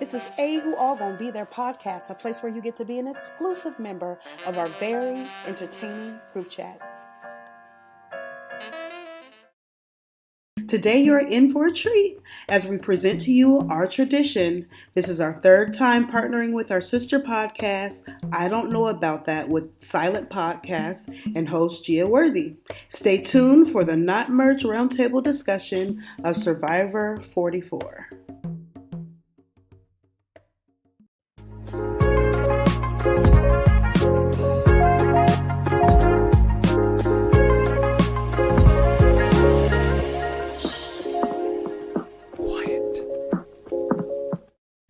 This is A Who All Gonna Be Their podcast, a place where you get to be an exclusive member of our very entertaining group chat. Today you're in for a treat as we present to you our tradition. This is our third time partnering with our sister podcast, I Don't Know About That, with Silent Podcast and host Gia Worthy. Stay tuned for the not merged roundtable discussion of Survivor 44.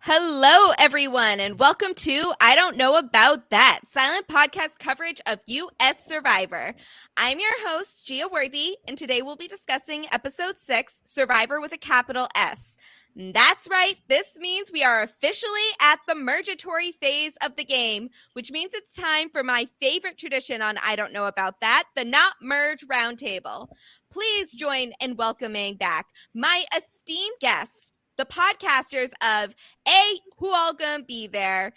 Hello, everyone, and welcome to I Don't Know About That, silent podcast coverage of U.S. Survivor. I'm your host, Gia Worthy, and today we'll be discussing Episode 6, Survivor with a capital S. That's right, this means we are officially at the mergatory phase of the game, which means it's time for my favorite tradition on I Don't Know About That, the Not Merge Roundtable. Please join in welcoming back my esteemed guests, the podcasters of A Who All Gonna Be There,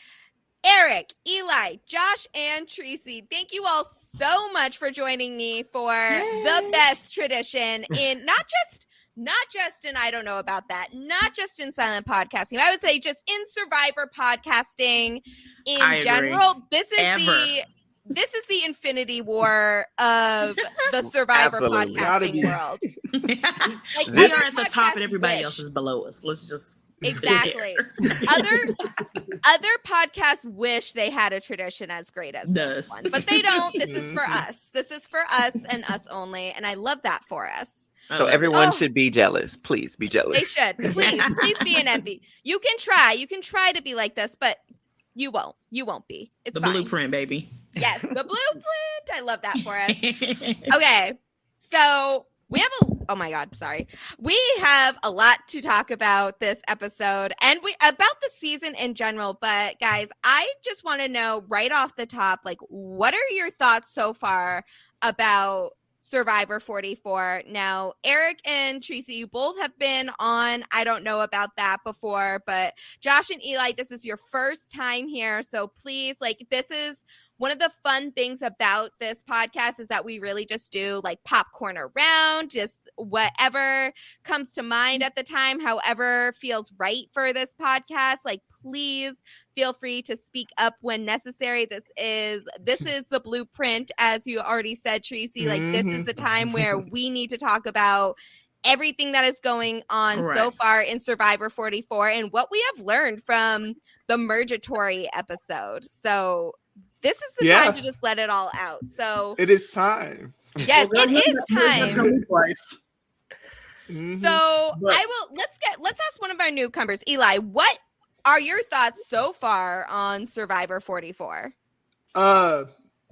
Eric, Eli, Josh, and Tracy. Thank you all so much for joining me for the best tradition in not just in I Don't Know About That, not just in silent podcasting. I would say just in Survivor podcasting in general. This is the Infinity War of the Survivor podcasting world. Like, we are at the top and everybody else is below us. Let's just exactly. Other podcasts wish they had a tradition as great as this one, but they don't. This is for us. This is for us and us only, and I love that for us. So everyone should be jealous. Please be jealous. They should. Please be an envy. You can try to be like this, but you won't. You won't be. It's the fine. Blueprint, baby. Yes, the blueprint. I love that for us. Okay, so we have a lot to talk about this episode and about the season in general. But guys, I just want to know right off the top, like, what are your thoughts so far about Survivor 44? Now, Eric and Tracy, you both have been on I Don't Know About That before, but Josh and Eli, this is your first time here. So please, like, this is one of the fun things about this podcast is that we really just do like popcorn around, just whatever comes to mind at the time, however feels right for this podcast. Like, please feel free to speak up when necessary. This is the blueprint, as you already said, Tracy. Like, this is the time where we need to talk about everything that is going on so far in Survivor 44 and what we have learned from the Mergatory episode. So this is the time to just let it all out. So it is time. Yes, it is time. So let's ask one of our newcomers, Eli, what are your thoughts so far on Survivor 44? I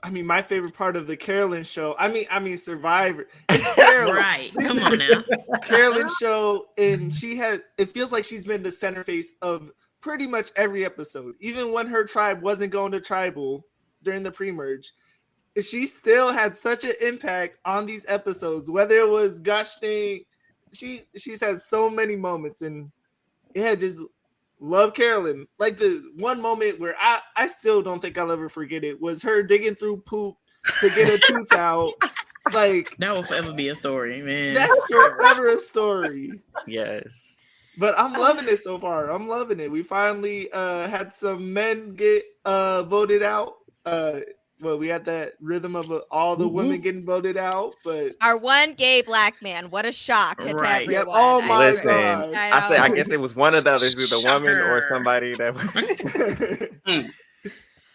mean, my favorite part of the Carolyn show. I mean Survivor. It's Carolyn. Right. Come on now. Carolyn show, and it feels like she's been the centerpiece of pretty much every episode. Even when her tribe wasn't going to tribal during the pre-merge, she still had such an impact on these episodes. Whether it was gushing, she's had so many moments, and just love Carolyn. Like, the one moment where I still don't think I'll ever forget it was her digging through poop to get a tooth out. Like, that will forever be a story, man. That's forever a story. Yes. But I'm loving it so far. I'm loving it. We finally had some men get voted out. We had that rhythm of all the women getting voted out, but our one gay black man. What a shock to everyone! Yep. Oh my God! I guess it was one of the others, either woman or somebody that.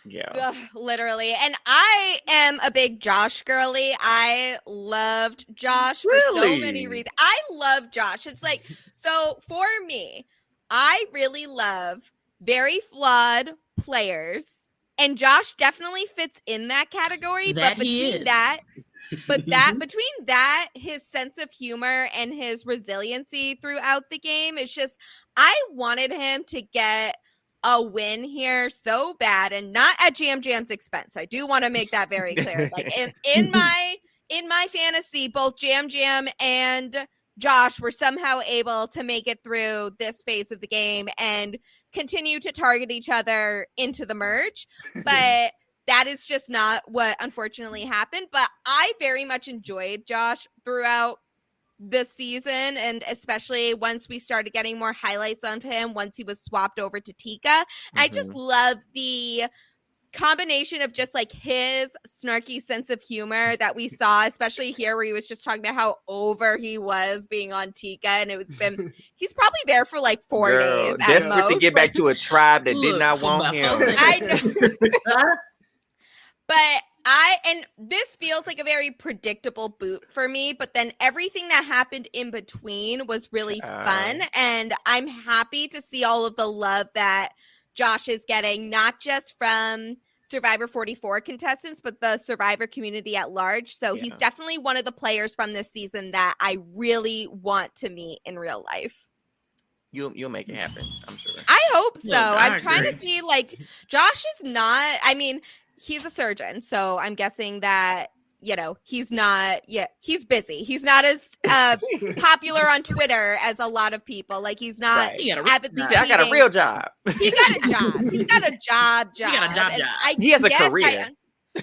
Yeah, literally. And I am a big Josh girly. I loved Josh for so many reasons. I love Josh. It's like, so for me, I really love very flawed players. And Josh definitely fits in that category. But between that, his sense of humor and his resiliency throughout the game, it's just, I wanted him to get a win here so bad, and not at Jam Jam's expense. I do want to make that very clear. Like, in my fantasy, both Jam Jam and Josh were somehow able to make it through this phase of the game and continue to target each other into the merge. But that is just not what unfortunately happened. But I very much enjoyed Josh throughout this season, and especially once we started getting more highlights on him once he was swapped over to Tika. I just love the combination of just like his snarky sense of humor that we saw, especially here where he was just talking about how over he was being on Tika, and he's probably there for like 4 days desperate to get back to a tribe that did not want him. I know. But and this feels like a very predictable boot for me, but then everything that happened in between was really fun, and I'm happy to see all of the love that Josh is getting, not just from Survivor 44 contestants, but the Survivor community at large. So he's definitely one of the players from this season that I really want to meet in real life. You'll make it happen, I'm sure. I hope so. Yeah, I'm trying to see, like, Josh is not, I mean, he's a surgeon, so I'm guessing that, you know, he's not, he's busy. He's not as popular on Twitter as a lot I got a real job. He got a job. He's got a job. He got a job. He has a career.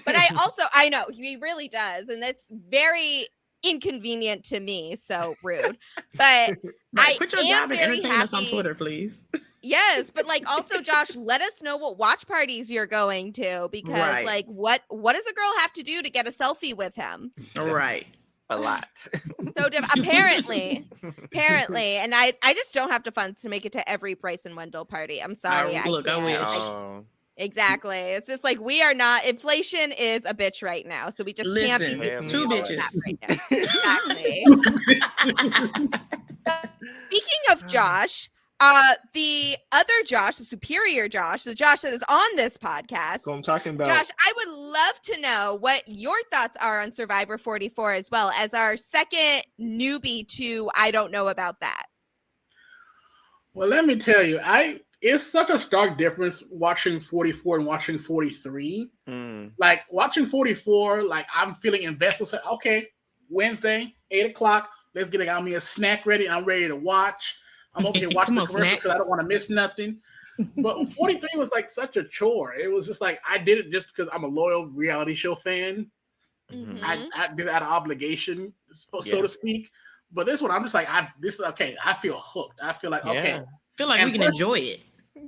But I know, he really does. And that's very inconvenient to me. So rude. But I quit your job and entertain us on Twitter, please. Yes, but like also, Josh, let us know what watch parties you're going to, because like what does a girl have to do to get a selfie with him? Right. A lot. So apparently, and I just don't have the funds to make it to every Bryce and Wendell party. I'm sorry. I wish. Exactly. It's just like we are not. Inflation is a bitch right now, so we just can't be two bitches right now. Exactly. Speaking of Josh. The other Josh, the superior Josh, the Josh that is on this podcast. So I'm talking about. Josh, I would love to know what your thoughts are on Survivor 44 as well as our second newbie to I Don't Know About That. Well, let me tell you, it's such a stark difference watching 44 and watching 43. Like watching 44, like I'm feeling invested. So, okay, Wednesday, 8:00. Let's get me a snack ready. I'm ready to watch. I'm okay watching the commercial because I don't want to miss nothing. But 43 was like such a chore. It was just like I did it just because I'm a loyal reality show fan. I did it out of obligation, so to speak. But this one, I'm just like, this is okay. I feel hooked. I feel like okay. I feel like we can enjoy it.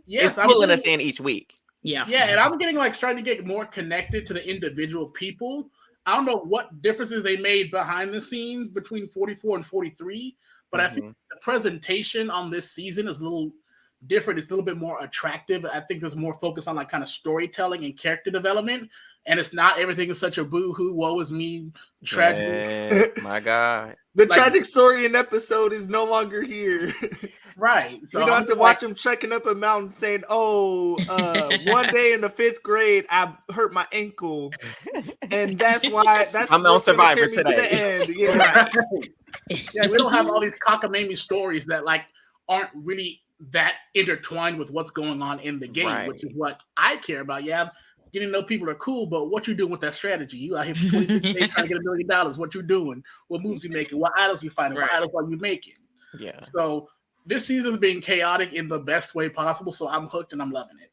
Yes, it's pulling us in each week. Yeah, and I'm getting like starting to get more connected to the individual people. I don't know what differences they made behind the scenes between 44 and 43. But I think the presentation on this season is a little different. It's a little bit more attractive. I think there's more focus on like kind of storytelling and character development. And it's not everything is such a boo-hoo, woe is me, tragic. My God. The tragic story in episode is no longer here. Right. So you don't have to watch him trekking up a mountain saying, one day in the 5th grade, I hurt my ankle. And that's why I'm on Survivor today. To the end. Yeah, we don't have all these cockamamie stories that like aren't really that intertwined with what's going on in the game, which is what I care about. Yeah, getting to know people are cool, but what you doing with that strategy? You out here for 26 days trying to get $1 million. What you doing? What moves you making? What idols you finding? What idols are you making? Yeah. So this season's being chaotic in the best way possible. So I'm hooked and I'm loving it.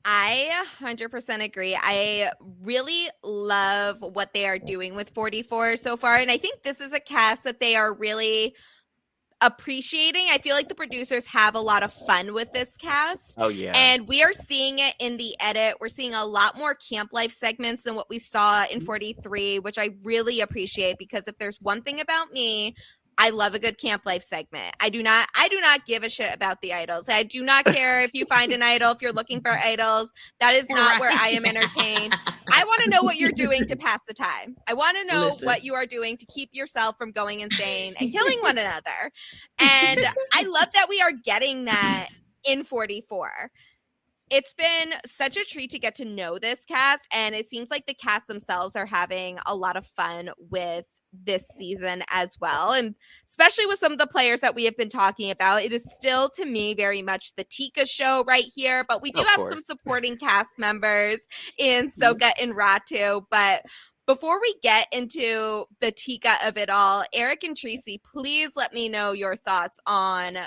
I 100% agree. I really love what they are doing with 44 so far. And I think this is a cast that they are really appreciating. I feel like the producers have a lot of fun with this cast. Oh, yeah. And we are seeing it in the edit. We're seeing a lot more camp life segments than what we saw in 43, which I really appreciate because if there's one thing about me, I love a good camp life segment. I do not give a shit about the idols. I do not care if you find an idol, if you're looking for idols. That is not where I am entertained. I want to know what you're doing to pass the time. I want to know what you are doing to keep yourself from going insane and killing one another. And I love that we are getting that in 44. It's been such a treat to get to know this cast, and it seems like the cast themselves are having a lot of fun with this season as well, and especially with some of the players that we have been talking about. It is still to me very much the Tika show right here, but we do have some supporting cast members in Soka and Ratu. But before we get into the Tika of it all, Eric and Tracy, please let me know your thoughts on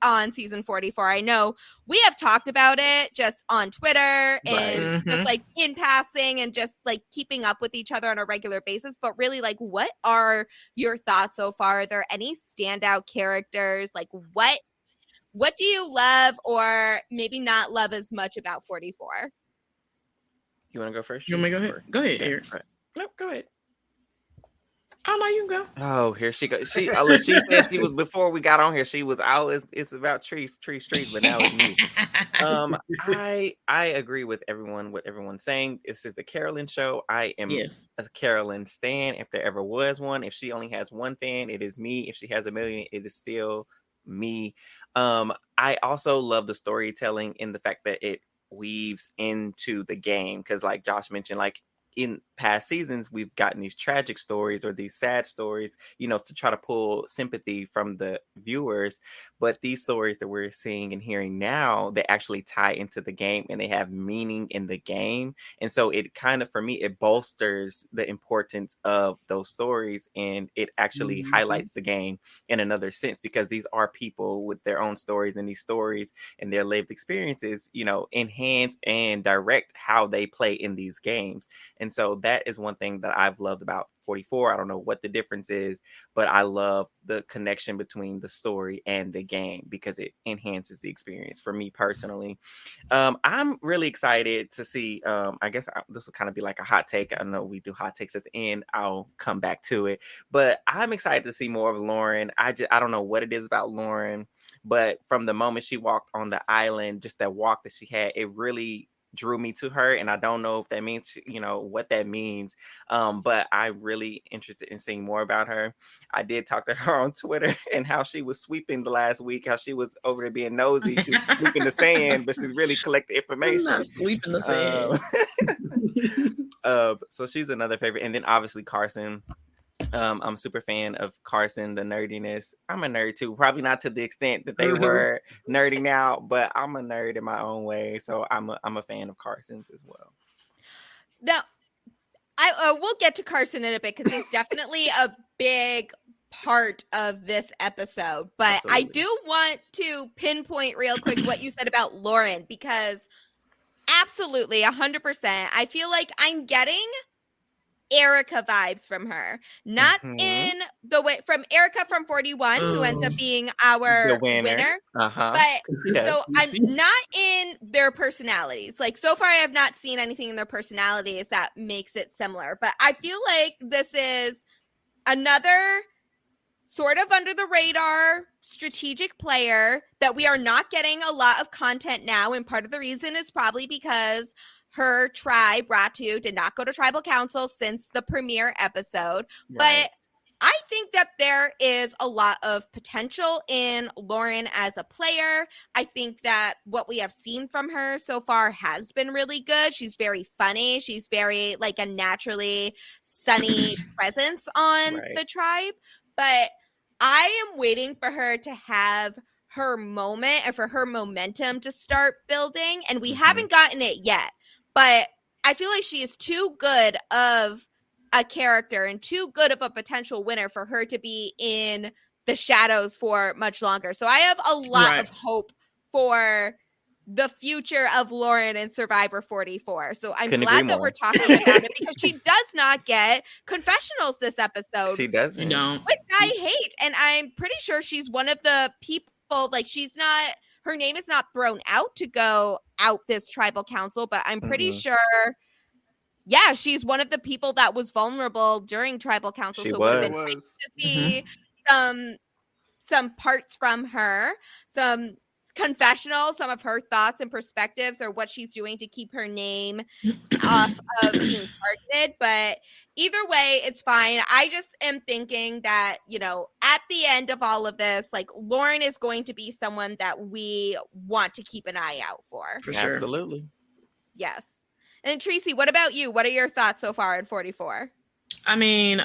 on season 44. I know we have talked about it just on Twitter and just like in passing and just like keeping up with each other on a regular basis. But really, like, what are your thoughts so far? Are there any standout characters? Like, what do you love or maybe not love as much about 44? You want to go first? You want me to go ahead? Go ahead, Eric. Right. Nope, go ahead. Oh, no, you can go. Oh, here she goes. She said she was, before we got on here, she was out. It's about trees, but now it's me. I agree with what everyone's saying. This is the Carolyn show. I am a Carolyn stan. If there ever was one, if she only has one fan, it is me. If she has a million, it is still me. I also love the storytelling in the fact that it weaves into the game, because like Josh mentioned, like in past seasons we've gotten these tragic stories or these sad stories, to try to pull sympathy from the viewers, but these stories that we're seeing and hearing now, they actually tie into the game and they have meaning in the game. And so it kind of, for me, it bolsters the importance of those stories, and it actually highlights the game in another sense, because these are people with their own stories, and these stories and their lived experiences, enhance and direct how they play in these games. And so that is one thing that I've loved about 44. I don't know what the difference is, but I love the connection between the story and the game because it enhances the experience for me personally. I'm really excited to see, I guess this will kind of be like a hot take. I know we do hot takes at the end. I'll come back to it, but I'm excited to see more of Lauren. I don't know what it is about Lauren, but from the moment she walked on the island, just that walk that she had, it really drew me to her. And I don't know if that means, what that means. But I'm really interested in seeing more about her. I did talk to her on Twitter and how she was sweeping the last week, how she was over there being nosy. She was sweeping the sand, but she's really collecting information. I'm not sweeping the sand. So she's another favorite. And then obviously Carson. I'm a super fan of Carson, the nerdiness. I'm a nerd too, probably not to the extent that they were nerding out, but I'm a nerd in my own way. So I'm a fan of Carson's as well. Now, we'll get to Carson in a bit because he's definitely a big part of this episode. But absolutely. I do want to pinpoint real quick what you said about Lauren, because absolutely 100%, I feel like I'm getting Erica vibes from her, not in the way from Erica from 41, who ends up being our winner. But so I'm not in their personalities. Like, so far I have not seen anything in their personalities that makes it similar, but I feel like this is another sort of under the radar strategic player that we are not getting a lot of content now, and part of the reason is probably because her tribe, Ratu, did not go to tribal council since the premiere episode. Right. But I think that there is a lot of potential in Lauren as a player. I think that what we have seen from her so far has been really good. She's very funny. She's very like a naturally sunny presence on the tribe. But I am waiting for her to have her moment and for her momentum to start building. And we haven't gotten it yet. But I feel like she is too good of a character and too good of a potential winner for her to be in the shadows for much longer. So I have a lot of hope for the future of Lauren and Survivor 44. So I'm glad that we're talking about it, because she does not get confessionals this episode. She doesn't. Which I hate. And I'm pretty sure she's one of the people, like, she's not... Her name is not thrown out to go out this tribal council, but I'm pretty sure, she's one of the people that was vulnerable during tribal council. So it would have been nice to see some parts from her, some confessional, some of her thoughts and perspectives, or what she's doing to keep her name off of being targeted. But either way, it's fine. I just am thinking that, at the end of all of this, like, Lauren is going to be someone that we want to keep an eye out for. For sure. Absolutely. Yes. And Tracy, what about you? What are your thoughts so far in 44? I mean,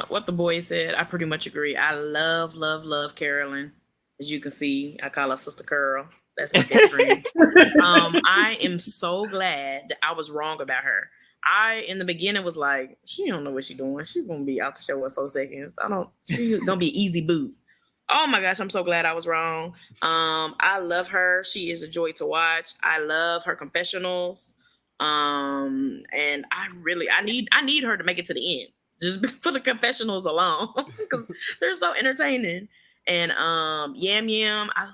what the boy said, I pretty much agree. I love Carolyn. As you can see, I call her Sister Curl. That's my best friend. I am so glad that I was wrong about her. I, in the beginning, was like, she don't know what she's doing. She's going to be out the show in 4 seconds. She's going to be easy boot. Oh my gosh, I'm so glad I was wrong. I love her. She is a joy to watch. I love her confessionals. And I need her to make it to the end. Just for the confessionals alone. Because they're so entertaining. And Yam Yam, I love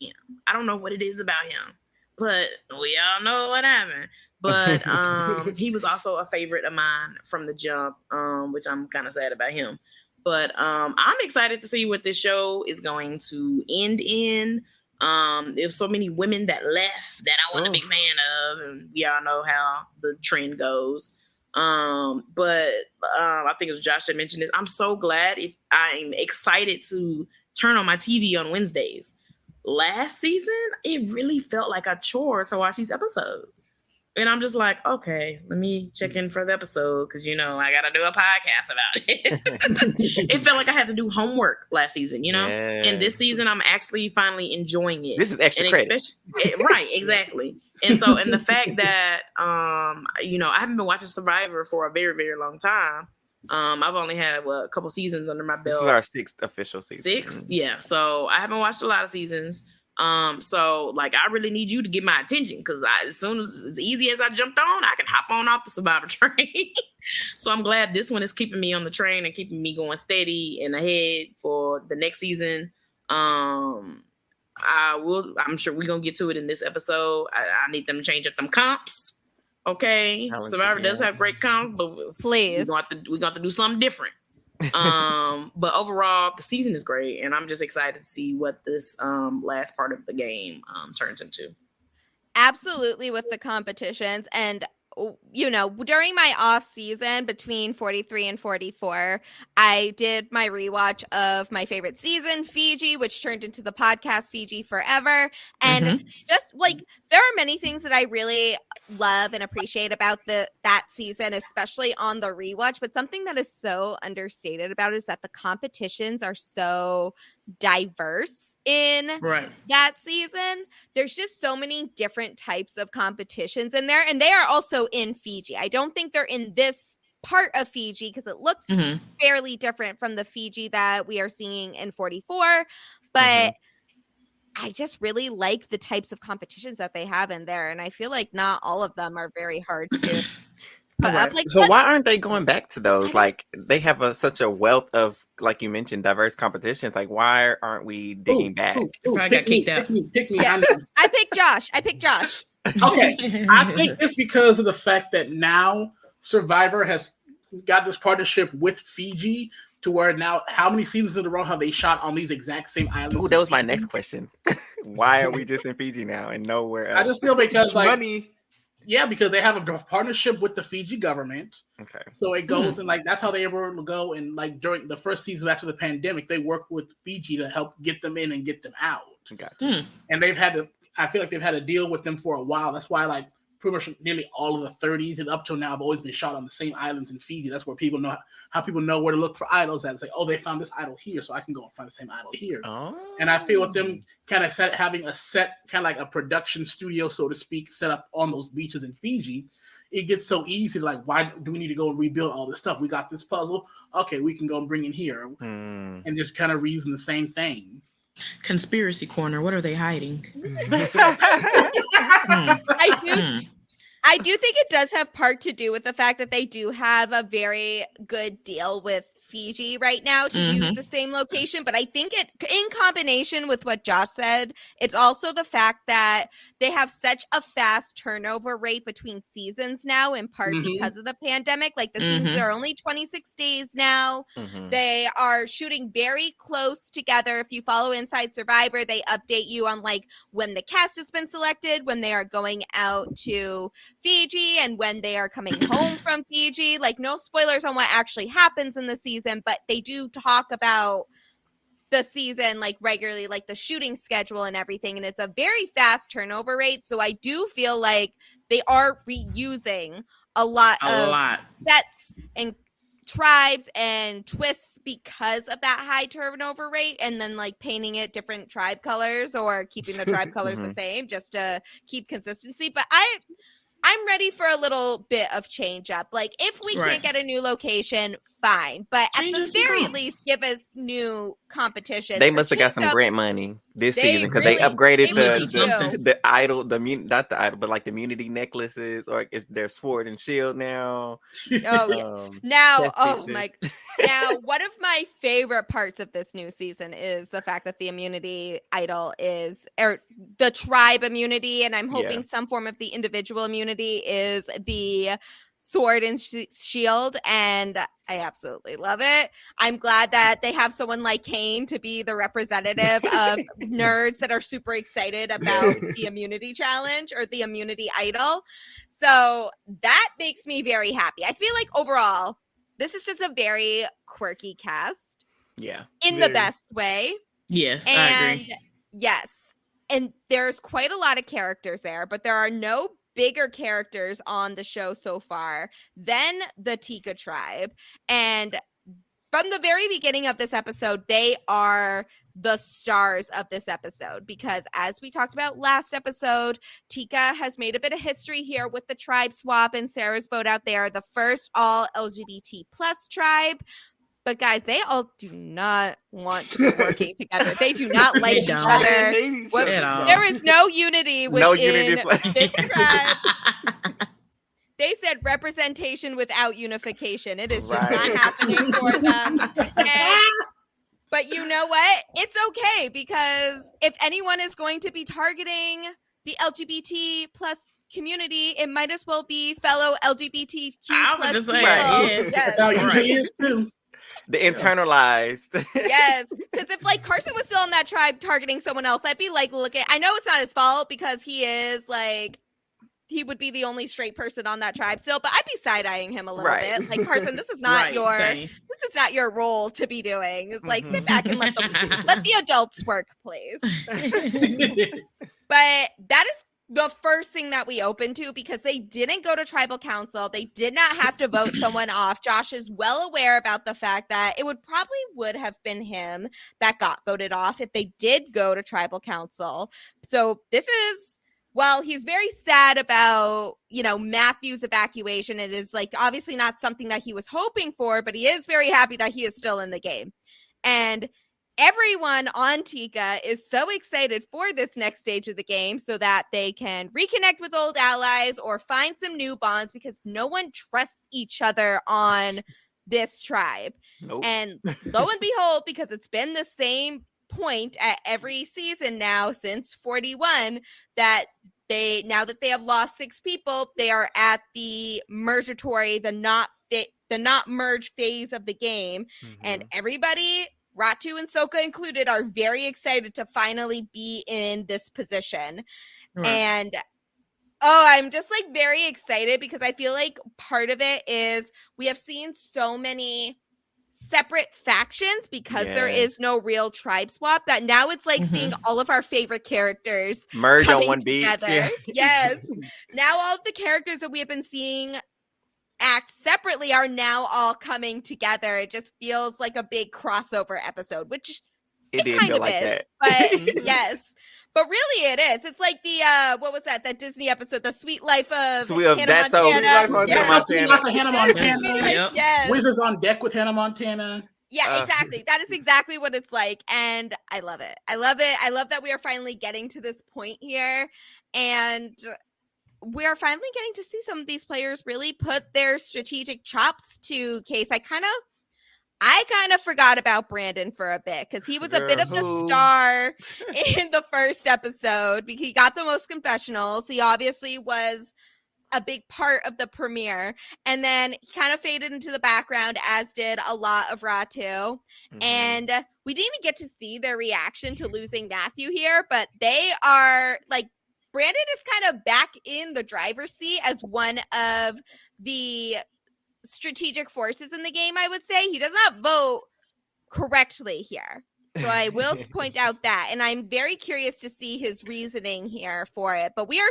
Yam Yam. I don't know what it is about him, but we all know what happened. But he was also a favorite of mine from the jump, which I'm kind of sad about him. But I'm excited to see what this show is going to end in. There's so many women that left that I wasn't a big fan of, and we all know how the trend goes. But I think it was Josh that mentioned this. I'm so glad. I'm excited to turn on my TV on Wednesdays. Last season, it really felt like a chore to watch these episodes. And I'm just like, okay, let me check in for the episode because, I got to do a podcast about it. It felt like I had to do homework last season, Yes. And this season, I'm actually finally enjoying it. This is extra credit. Right, exactly. And so, and the fact that, I haven't been watching Survivor for a very, very long time. I've only had a couple seasons under my belt. This is our 6th official season. 6? Yeah. So I haven't watched a lot of seasons. So like I really need you to get my attention because as easy as I jumped on, I can hop on off the Survivor train. So I'm glad this one is keeping me on the train and keeping me going steady and ahead for the next season. I'm sure we're gonna get to it in this episode. I need them to change up them comps. Okay. Survivor does have great comps, but please we're gonna have to do something different. But overall the season is great and I'm just excited to see what this last part of the game turns into. Absolutely, with the competitions. And during my off season between 43 and 44, I did my rewatch of my favorite season, Fiji, which turned into the podcast Fiji Forever. And just like there are many things that I really love and appreciate about that season, especially on the rewatch. But something that is so understated about it is that the competitions are so diverse in that season. There's just so many different types of competitions in there, and they are also in Fiji. I don't think they're in this part of Fiji because it looks fairly different from the Fiji that we are seeing in 44, but I just really like the types of competitions that they have in there, and I feel like not all of them are very hard to so why aren't they going back to those? Like they have such a wealth of, like you mentioned, diverse competitions. Like why aren't we digging back? Pick me. Yeah. I picked Josh. Okay. I think it's because of the fact that now Survivor has got this partnership with Fiji to where now how many seasons in a row have they shot on these exact same islands? Ooh, that was my next question. Why are we just in Fiji now and nowhere else? I just feel because money. Yeah, because they have a partnership with the Fiji government. Okay. So it goes and like that's how they were able to go. And like during the first season after the pandemic, they worked with Fiji to help get them in and get them out. Gotcha. And I feel like they've had a deal with them for a while. That's why like pretty much nearly all of the 30s and up till now have always been shot on the same islands in Fiji. That's where people know how people know where to look for idols. That's like, oh, they found this idol here, so I can go and find the same idol here. Oh. And I feel with them kind of having a set, kind of like a production studio, so to speak, set up on those beaches in Fiji, it gets so easy. Like, why do we need to go and rebuild all this stuff? We got this puzzle. Okay, we can go and bring it here and just kind of reusing the same thing. Conspiracy corner. What are they hiding? I do think it does have part to do with the fact that they do have a very good deal with Fiji right now to use the same location. But I think it, in combination with what Josh said, it's also the fact that they have such a fast turnover rate between seasons now, in part because of the pandemic. Like the seasons are only 26 days now. They are shooting very close together. If you follow Inside Survivor, they update you on like when the cast has been selected, when they are going out to Fiji, and when they are coming home from Fiji. Like no spoilers on what actually happens in the season, but they do talk about the season like regularly, like the shooting schedule and everything, and it's a very fast turnover rate. So I do feel like they are reusing a lot of sets and tribes and twists because of that high turnover rate, and then like painting it different tribe colors or keeping the tribe colors the same just to keep consistency. But I'm ready for a little bit of change up. Like if we can't get a new location, fine. But at the very least, give us new competition. They must have got some grant money this season because really- they upgraded they the idol, not the idol, but like the immunity necklaces, or it's their sword and shield now. Oh, now, now one of my favorite parts of this new season is the fact that the immunity idol is, or the tribe immunity, and I'm hoping some form of the individual immunity is the sword and shield, and I absolutely love it. I'm glad that they have someone like Kane to be the representative of nerds that are super excited about the immunity challenge or the immunity idol. So that makes me very happy. I feel like overall, this is just a very quirky cast. Yeah. In the best way. Yes, and I agree. Yes. And there's quite a lot of characters there, but there are no bigger characters on the show so far than the Tika tribe. And from the very beginning of this episode, they are the stars of this episode because, as we talked about last episode, Tika has made a bit of history here with the tribe swap and Sarah's vote out there, the first all LGBT plus tribe. But guys, they all do not want to be working together. They do not like each other. There is no unity within this tribe. They said representation without unification. It is just not happening for them. But you know what? It's okay, because if anyone is going to be targeting the LGBT plus community, it might as well be fellow LGBTQ plus people. Yes. The internalized. Yes, because if like Carson was still on that tribe targeting someone else, I'd be like, looking. I know it's not his fault because he is like, he would be the only straight person on that tribe still, but I'd be side-eyeing him a little bit. Like, Carson, this is not this is not your role to be doing. It's like, sit back and let the adults work, please. But that is the first thing that we open to, because they didn't go to tribal council. They did not have to vote someone off. Josh is well aware about the fact that it would have been him that got voted off if they did go to tribal council. So this is, while he's very sad about, Matthew's evacuation, it is like obviously not something that he was hoping for, but he is very happy that he is still in the game. And everyone on Tika is so excited for this next stage of the game so that they can reconnect with old allies or find some new bonds, because no one trusts each other on this tribe. Nope. And lo and behold, because it's been the same point at every season now since 41, that now that they have lost 6 people, they are at the mergatory, the not merge phase of the game. And everybody, Ratu and Soka included, are very excited to finally be in this position. And I'm just like very excited, because I feel like part of it is we have seen so many separate factions because there is no real tribe swap, that now it's like seeing all of our favorite characters merge on one together. beach. Yes. Now all of the characters that we have been seeing act separately are now all coming together. It just feels like a big crossover episode, which it kind of like is. That. But yes. But really it is. It's like the what was that Disney episode, The Sweet Life of Hannah Montana. Sweet Life of Hannah Montana. Yes. Wizards on Deck with Hannah Montana. Yeah, exactly. That is exactly what it's like. And I love it. I love it. I love that we are finally getting to this point here. And we are finally getting to see some of these players really put their strategic chops to case. I kind of forgot about Brandon for a bit, because he was a bit of the star in the first episode, because he got the most confessionals. He obviously was a big part of the premiere, and then he kind of faded into the background, as did a lot of Ratu. And we didn't even get to see their reaction to losing Matthew here, but they are like, Brandon is kind of back in the driver's seat as one of the strategic forces in the game, I would say. He does not vote correctly here. So I will point out that. And I'm very curious to see his reasoning here for it. But we are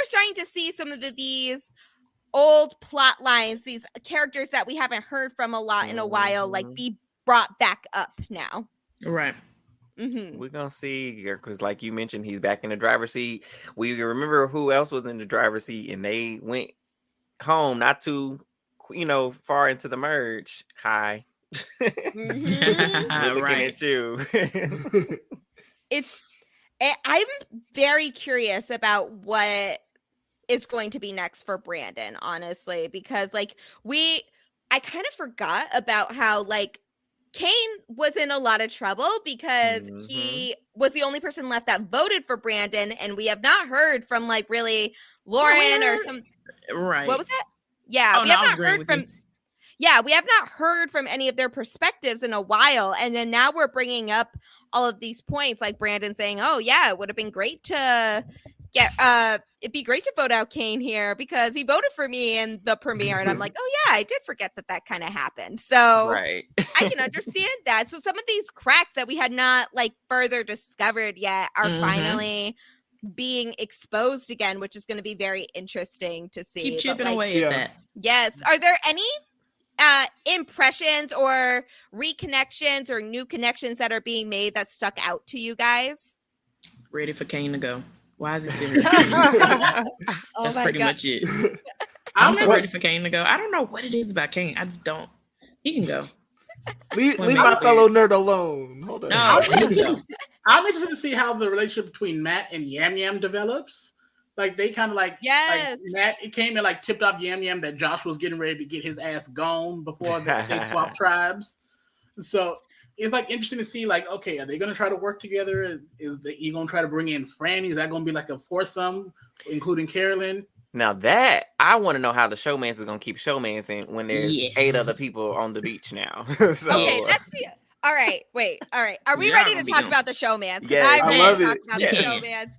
starting to see some of these old plot lines, these characters that we haven't heard from a lot in a while, like be brought back up now. Right. We're gonna see, because like you mentioned, he's back in the driver's seat. We remember who else was in the driver's seat, and they went home not too far into the merge. Heyy. Mhm. Looking at you. I'm very curious about what is going to be next for Brandon, honestly, because like I kind of forgot about how like Kane was in a lot of trouble because he was the only person left that voted for Brandon, and we have not heard from like really Lauren or some. Right. What was that? Yeah, we have not heard from. Yeah, we have not heard from any of their perspectives in a while, and then now we're bringing up all of these points, like Brandon saying, "Oh yeah, it would have been great to get. It'd be great to vote out Kane here because he voted for me in the premiere." And I'm like, "Oh yeah, I did forget that kind of happened." So right. I can understand that. So some of these cracks that we had not like further discovered yet are finally being exposed again, which is going to be very interesting to see. Keep chipping away at that. Yes. Are there any impressions or reconnections or new connections that are being made that stuck out to you guys? Ready for Kane to go. Why is he still here? That's pretty much it. I'm so ready for Kane to go. I don't know what it is about Kane. I just don't. He can go. Leave my fellow nerd alone. Hold on. No, I'm interested to see how the relationship between Matt and Yam Yam develops. Like they kind of like, like Matt came and like tipped off Yam Yam that Josh was getting ready to get his ass gone before they swapped tribes. So it's like interesting to see like, okay, are they going to try to work together? Is he going to try to bring in Franny? Is that going to be like a foursome, including Carolyn? Now that I want to know how the showmans is going to keep showmansing when there's 8 other people on the beach now. So, okay, that's the. All right, wait. All right, are we ready to talk about the showmans? Yes, I love talk it. about the showmans.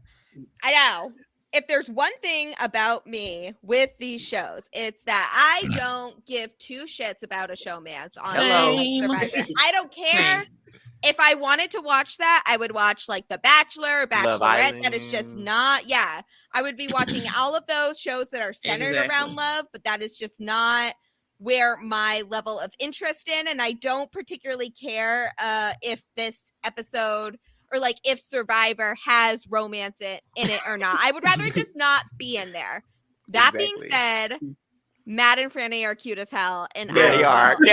I know. If there's one thing about me with these shows, it's that I don't give 2 shits about a showmance on Survivor. I don't care. If I wanted to watch that, I would watch like The Bachelor or Bachelorette. That is just not, I would be watching all of those shows that are centered around love, but that is just not where my level of interest in. And I don't particularly care if this episode or like if Survivor has romance in it or not. I would rather just not be in there. That being said, Matt and Franny are cute as hell, and they are. Like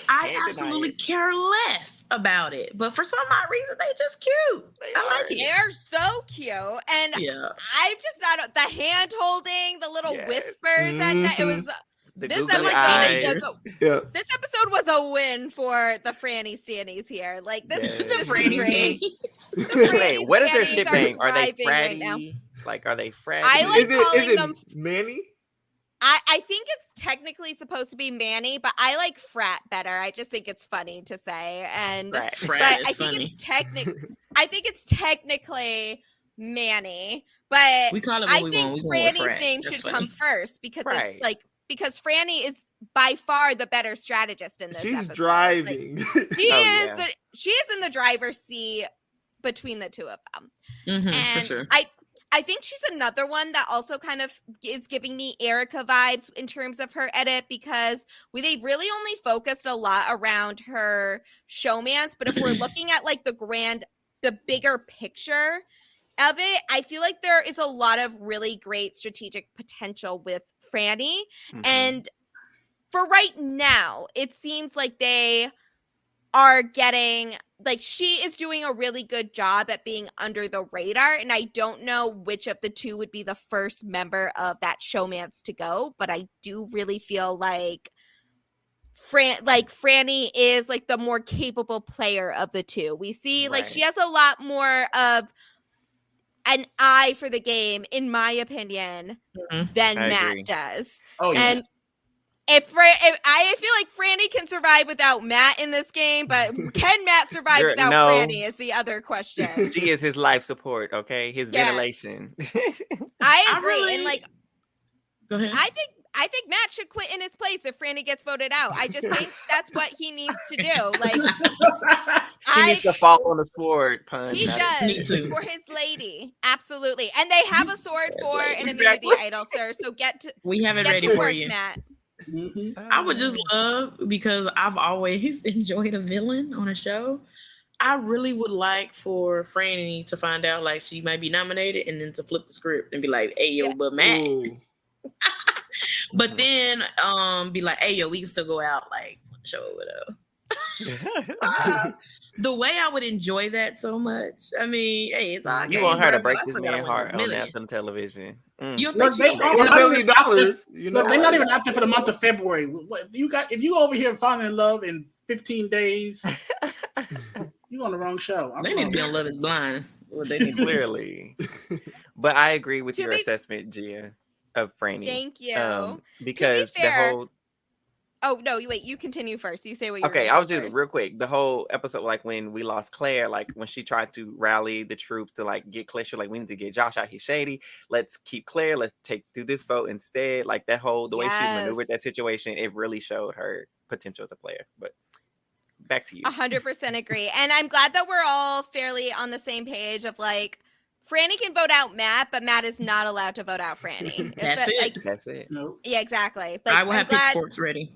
I absolutely care less about it, but for some odd reason, they just cute. I like it. They're so cute, and I'm just not the hand holding, the little whispers, and it was. This episode was a win for the Franny Stannies here. Like this is great. Wait, what is their ship name? Are they fratty? Right, like, are they fratty? I like calling them Manny. I think it's technically supposed to be Manny, but I like frat better. I just think it's funny to say, and frat but I think it's technically Manny. But we call it I think Franny's name should come first because it's like. Because Franny is by far the better strategist in this episode. She's driving. Like, she is in the driver's seat between the two of them. And for sure. I think she's another one that also kind of is giving me Erica vibes in terms of her edit because they've really only focused a lot around her showmance. But if we're looking at like the bigger picture of it, I feel like there is a lot of really great strategic potential with Franny. And for right now, it seems like they are getting, like, she is doing a really good job at being under the radar. And I don't know which of the two would be the first member of that showmance to go, but I do really feel like Franny is like the more capable player of the two. We see like she has a lot more of an eye for the game, in my opinion, than Matt does. And if I feel like Franny can survive without Matt in this game, but can Matt survive without Franny is the other question. She is his life support, okay? His ventilation. I agree. And like, go ahead. I think Matt should quit in his place if Franny gets voted out. I just think that's what he needs to do. Like, he needs to fall on the sword. Pun. He does for his lady, absolutely. And they have a sword for an immunity idol, sir. So we have it ready for work, you, Matt. I would just love, because I've always enjoyed a villain on a show. I really would like for Franny to find out like she might be nominated, and then to flip the script and be like, "Hey, yo, but Matt." But then be like, hey yo, we can still go out, like show it whatever. The way I would enjoy that so much. I mean, hey, it's all You game, want her to bro, break but I this still gotta man win heart the on million. national television. You don't Look, think they she are gonna $1 make million. You know, Look, they're not even out there for the month of February. If you over here falling in love in 15 days, you on the wrong show. They need to be on Love Is Blind. What they need to do. Clearly. But I agree with To your be- assessment, Gia, of Franny. Thank you. Because to be fair, the whole oh no, wait, you continue first. You say what you're okay, gonna I was say just first. real quick. The whole episode, like when we lost Claire, like when she tried to rally the troops to like get Claire, she was like, we need to get Josh out. He's shady. Let's keep Claire. Let's do this vote instead. Like that whole the way she maneuvered that situation, it really showed her potential as a player. But back to you. 100% agree. And I'm glad that we're all fairly on the same page of like, Franny can vote out Matt, but Matt is not allowed to vote out Franny. That's it. Like, That's it. No. yeah, exactly. Like, I will have pitchforks ready.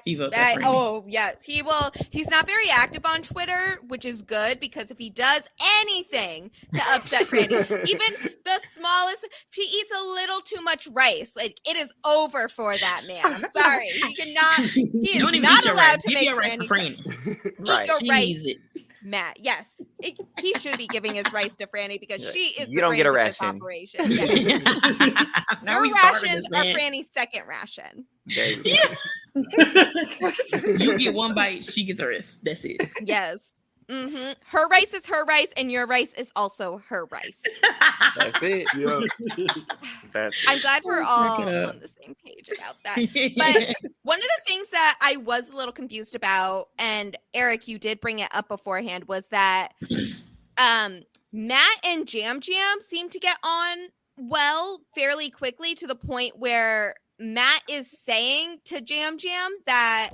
He votes out Franny. Oh yes, he will. He's not very active on Twitter, which is good because if he does anything to upset Franny, even the smallest, if he eats a little too much rice, like it is over for that man. I'm sorry, he cannot. He is not allowed to make Franny. Eat your She rice, needs it. Matt. Yes, he should be giving his rice to Franny because she is. You don't get a brains of this ration. operation. Yes. Her rations are Franny's second ration. There you go. You get one bite, she gets the rest. That's it. Yes. Mm-hmm. Her rice is her rice, and your rice is also her rice. That's it. Yeah. That's I'm it. glad we're all on the same page about that. But one of the things that I was a little confused about, and Eric, you did bring it up beforehand, was that Matt and Jam seem to get on well fairly quickly to the point where Matt is saying to Jam that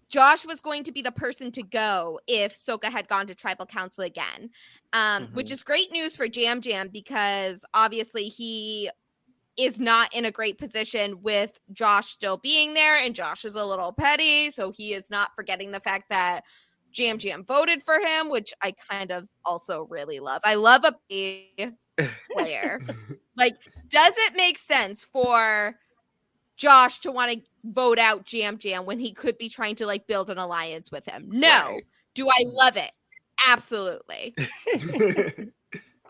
Josh was going to be the person to go if Soka had gone to tribal council again, which is great news for Jam because obviously he is not in a great position with Josh still being there, and Josh is a little petty, so he is not forgetting the fact that Jam voted for him, which I kind of also really love. I love a player. Like, does it make sense for Josh to want to vote out Jam when he could be trying to like build an alliance with him? No. Right. Do I love it? Absolutely.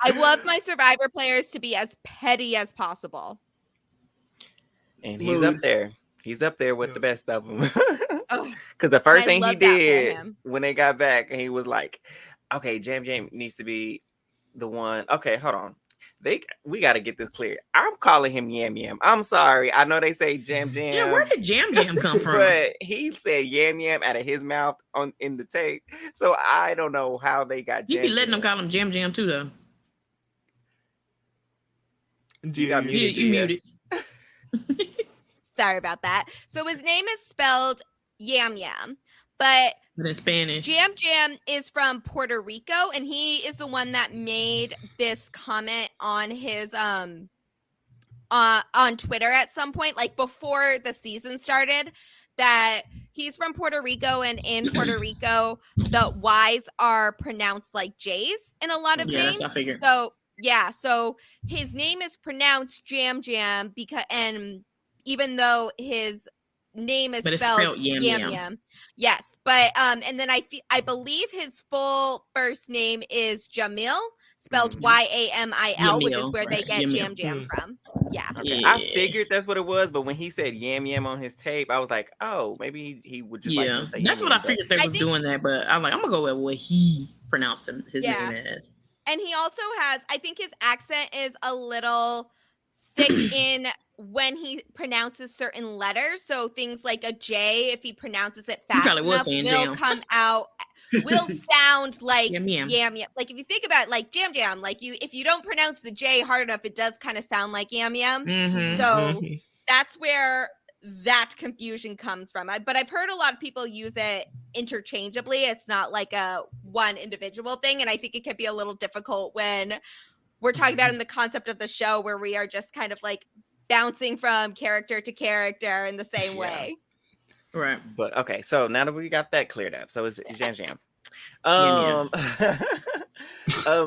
I love my Survivor players to be as petty as possible. And he's up there. He's up there with the best of them. Because the first thing he did when they got back, he was like, okay, Jam needs to be the one. Okay, hold on. We got to get this clear. I'm calling him Yam. I'm sorry. I know they say Jam. Yeah, where did Jam come from? But he said Yam out of his mouth in the tape. So I don't know how they got Jam. You be letting them call him Jam too, though. You got muted. You muted. Sorry about that. So his name is spelled Yam, but in Spanish. Jam is from Puerto Rico, and he is the one that made this comment on his on Twitter at some point, like before the season started, that he's from Puerto Rico, and in Puerto Rico, the Y's are pronounced like J's in a lot of names. I figured. So yeah, so his name is pronounced Jam because, and even though his name is spelled Yam. Yes, but and then I believe his full first name is Jamil, spelled Yamil, which is where they get Jam from. Yeah. Okay. I figured that's what it was, but when he said Yam on his tape, I was like, oh, maybe he would just like to say that's what I figured they was doing that, but I'm like, I'm gonna go with what he pronounced his name as. And he also has, I think his accent is a little thick in when he pronounces certain letters. So things like a J, if he pronounces it fast enough, will come out, will sound like Yam. Like if you think about it, like Jam, like if you don't pronounce the J hard enough, it does kind of sound like Yam. So that's where that confusion comes from. But I've heard a lot of people use it interchangeably. It's not like a one individual thing. And I think it can be a little difficult when we're talking about in the concept of the show where we are just kind of like bouncing from character to character in the same way. Right. But okay, so now that we got that cleared up, so it's Jam.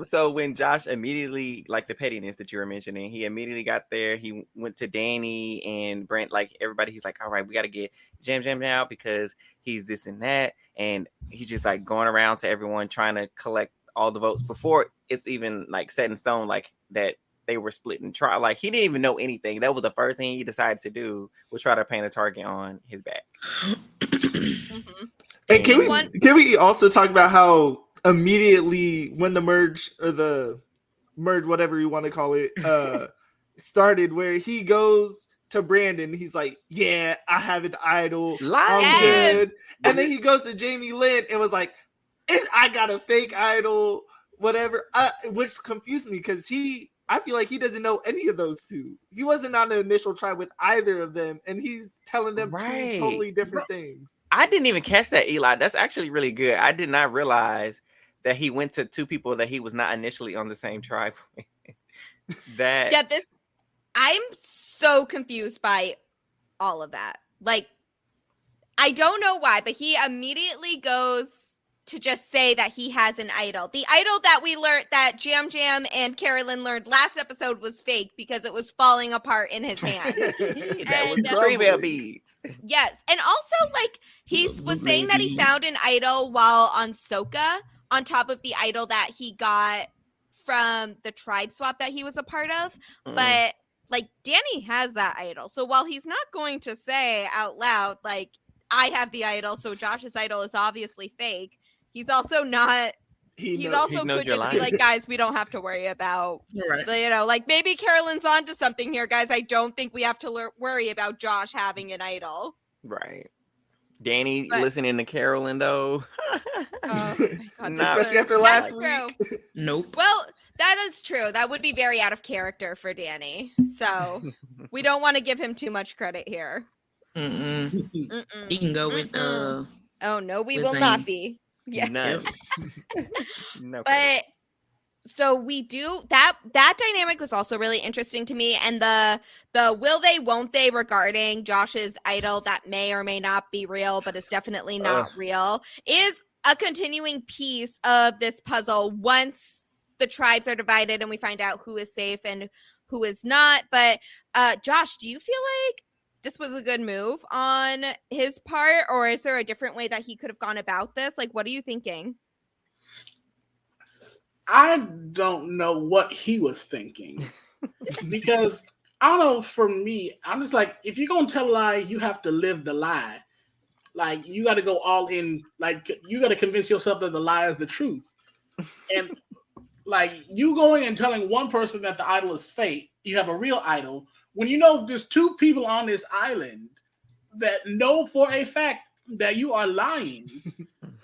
So when Josh immediately, like the pettiness that you were mentioning, he immediately got there. He went to Danny and Brent, like everybody. He's like, all right, we got to get Jam now because he's this and that. And he's just like going around to everyone trying to collect all the votes before it's even like set in stone, like that they were split and try. Like he didn't even know anything. That was the first thing he decided to do, was try to paint a target on his back. Mm-hmm. And can we also talk about how immediately when the merge, whatever you want to call it, started, where he goes to Brandon, he's like, yeah, I have an idol, I'm good. And then he goes to Jamie Lynn and was like, I got a fake idol, whatever, which confused me because I feel like he doesn't know any of those two. He wasn't on the initial tribe with either of them, and he's telling them two totally different things. I didn't even catch that, Eli. That's actually really good. I did not realize that he went to two people that he was not initially on the same tribe with. I'm so confused by all of that. Like, I don't know why, but he immediately goes to just say that he has an idol. The idol that we learned, that Jam and Carolyn learned last episode, was fake because it was falling apart in his hand. That was tree bell beads. Yes. And also, like, he was saying that he found an idol while on Soka, on top of the idol that he got from the tribe swap that he was a part of. But, like, Danny has that idol. So while he's not going to say out loud, like, I have the idol, so Josh's idol is obviously fake, he's also not. He also could just be like, guys, we don't have to worry about, like maybe Carolyn's onto something here, guys. I don't think we have to worry about Josh having an idol. Right. Danny listening to Carolyn though. Oh my God, especially after last week. Nope. Well, that is true. That would be very out of character for Danny. So we don't want to give him too much credit here. He can go with oh no, we will not be. Yeah. No. But so we do that dynamic was also really interesting to me, and the will they won't they regarding Josh's idol that may or may not be real but is definitely not real is a continuing piece of this puzzle once the tribes are divided and we find out who is safe and who is not. But Josh, do you feel like this was a good move on his part, or is there a different way that he could have gone about this? Like, what are you thinking? I don't know what he was thinking because I don't know. For me, I'm just like, if you're gonna tell a lie, you have to live the lie. Like, you got to go all in. Like, you got to convince yourself that the lie is the truth. And like, you going and telling one person that the idol is fake, you have a real idol, when you know there's two people on this island that know for a fact that you are lying.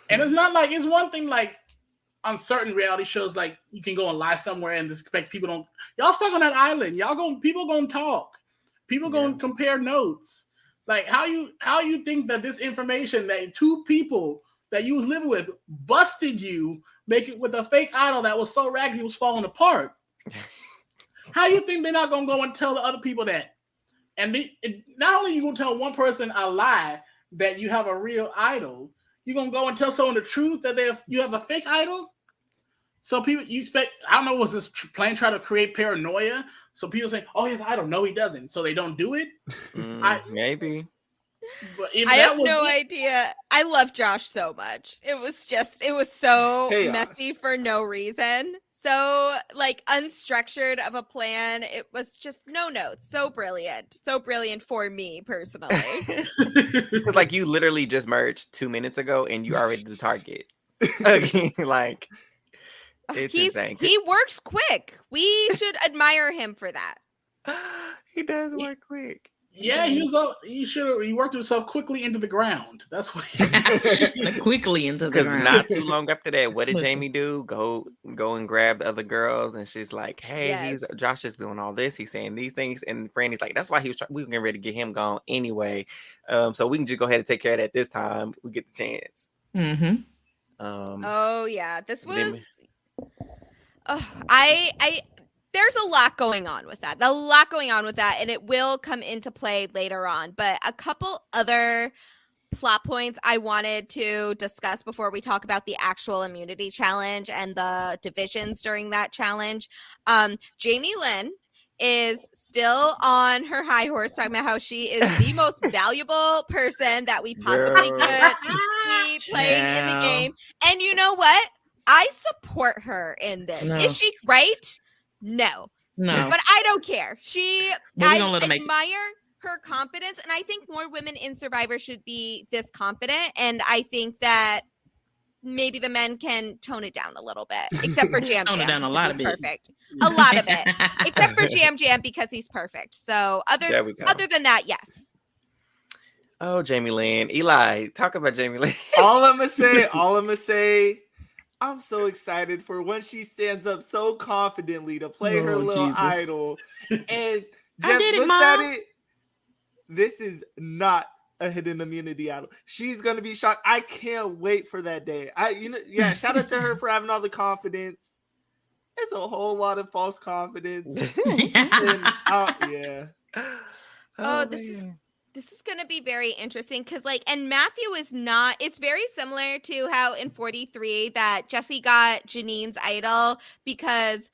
And it's not like, it's one thing like on certain reality shows, like you can go and lie somewhere and expect people don't, y'all stuck on that island. People gonna talk. People gonna compare notes. Like how you think that this information that two people that you was living with busted you, make it with a fake idol that was so raggedy it was falling apart. How you think they're not gonna go and tell the other people that? And not only you gonna tell one person a lie that you have a real idol, you're gonna go and tell someone the truth that you have a fake idol. So people, you expect, I don't know, was this plan try to create paranoia? So people say, "Oh, his idol, no, he doesn't." So they don't do it. Maybe. But I have no idea. I love Josh so much. It was so messy for no reason. So like unstructured of a plan. It was just no notes. So brilliant for me personally. It's like you literally just merged 2 minutes ago and you already the target. Okay, like it's insane. He works quick. We should admire him for that. He does work quick. Yeah, he worked himself quickly into the ground. That's what he did. Quickly into the ground. Because not too long after that, what did Jamie do? Go and grab the other girls, and she's like, "Hey, Josh is doing all this. He's saying these things." And Franny's like, "That's why we were getting ready to get him gone anyway. So we can just go ahead and take care of that this time. We get the chance." Mm-hmm. Oh yeah, this was. There's a lot going on with that. And it will come into play later on. But a couple other plot points I wanted to discuss before we talk about the actual immunity challenge and the divisions during that challenge. Jamie Lynn is still on her high horse, talking about how she is the most valuable person that we possibly could be playing in the game. And you know what? I support her in this. No. Is she right? No. But I don't care. I admire her confidence, and I think more women in Survivor should be this confident, and I think that maybe the men can tone it down a little bit, except for Jam Jam. Tone it down a lot of it. Perfect. A lot of it. Except for Jam Jam, because he's perfect. So other than that, yes. Oh, Jamie Lynn. Eli, talk about Jamie Lynn. all I'm gonna say, I'm so excited for when she stands up so confidently to play her little idol. And Jeff looks at it. This is not a hidden immunity idol. She's gonna be shocked. I can't wait for that day. Shout out to her for having all the confidence. It's a whole lot of false confidence. This is gonna be very interesting because and Matthew is not. It's very similar to how in 43 that Jesse got Janine's idol because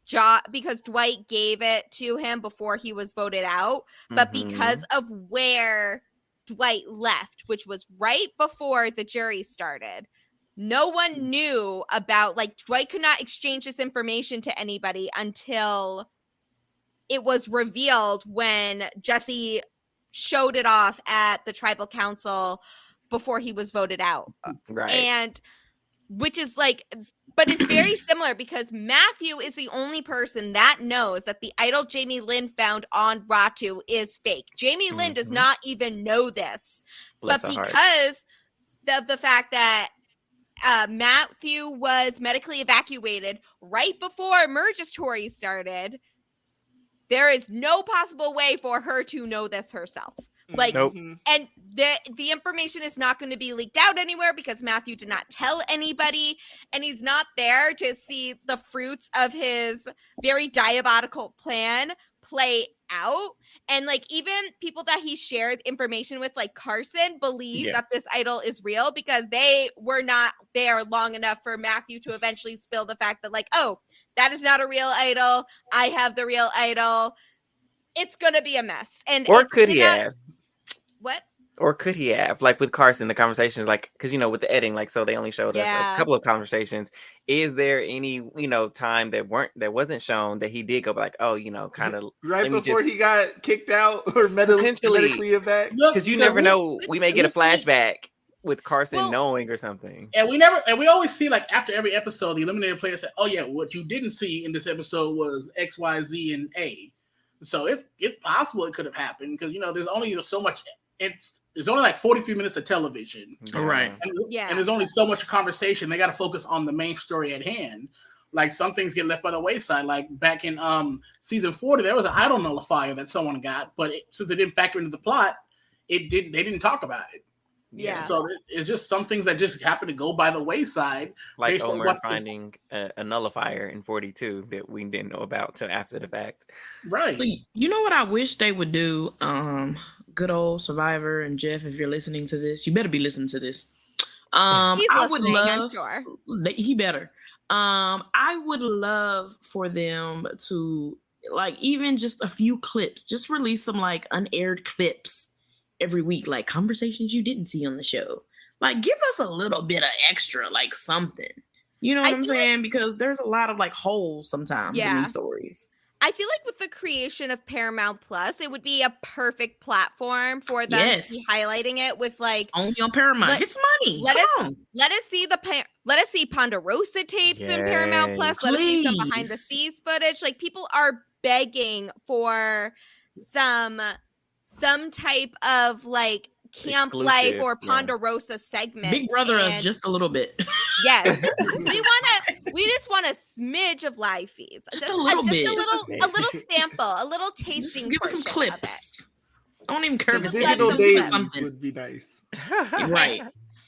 Dwight gave it to him before he was voted out, but because of where Dwight left, which was right before the jury started, no one knew about, Dwight could not exchange this information to anybody until it was revealed when Jesse showed it off at the tribal council before he was voted out. Right. And which is but it's very similar because Matthew is the only person that knows that the idol Jamie Lynn found on Ratu is fake. Jamie Lynn does not even know this. But because of the fact that Matthew was medically evacuated right before Emergatory started, there is no possible way for her to know this herself. Nope. And the information is not going to be leaked out anywhere because Matthew did not tell anybody, and he's not there to see the fruits of his very diabolical plan play out. And even people that he shared information with, like Carson, believe that this idol is real because they were not there long enough for Matthew to eventually spill the fact that that is not a real idol. I have the real idol. It's going to be a mess. Or could he have? What? Or could he have, with Carson, the conversations, because, with the editing, so they only showed us a couple of conversations. Is there any, time that wasn't shown that he did go back, kind of right before he got kicked out or medically evac? Because you never know. We may get a flashback with Carson knowing or something. And we always see after every episode, the eliminated player said, "Oh yeah, what you didn't see in this episode was X, Y, Z, and A." So it's possible it could have happened because there's only so much. It's only 43 minutes of television, right? And there's only so much conversation. They got to focus on the main story at hand. Some things get left by the wayside. Back in season 40, there was an idol nullifier that someone got, but since it didn't factor into the plot, they didn't talk about it. Yeah. So it's just some things that just happen to go by the wayside. Like Omar finding a nullifier in 42 that we didn't know about till after the fact. Right. So, you know what I wish they would do? Good old Survivor and Jeff, if you're listening to this, you better be listening to this. He's I would listening, love. I'm sure. He better. I would love for them to even just a few clips, just release some unaired clips every week, conversations you didn't see on the show. Give us a little bit of extra, something. You know what I'm saying? Because there's a lot of holes sometimes in these stories. I feel with the creation of Paramount Plus, it would be a perfect platform for them to be highlighting it with only on Paramount. It's money. Let us see Ponderosa tapes in Paramount Plus. Let us see some behind the scenes footage. People are begging for some type of camp exclusive, life or Ponderosa segment. Big Brother us just a little bit. Yes. we just want a smidge of live feeds. Just a little bit. A little sample, a little tasting. Just give us some clips. I don't even care if it's digital days would be nice. Right.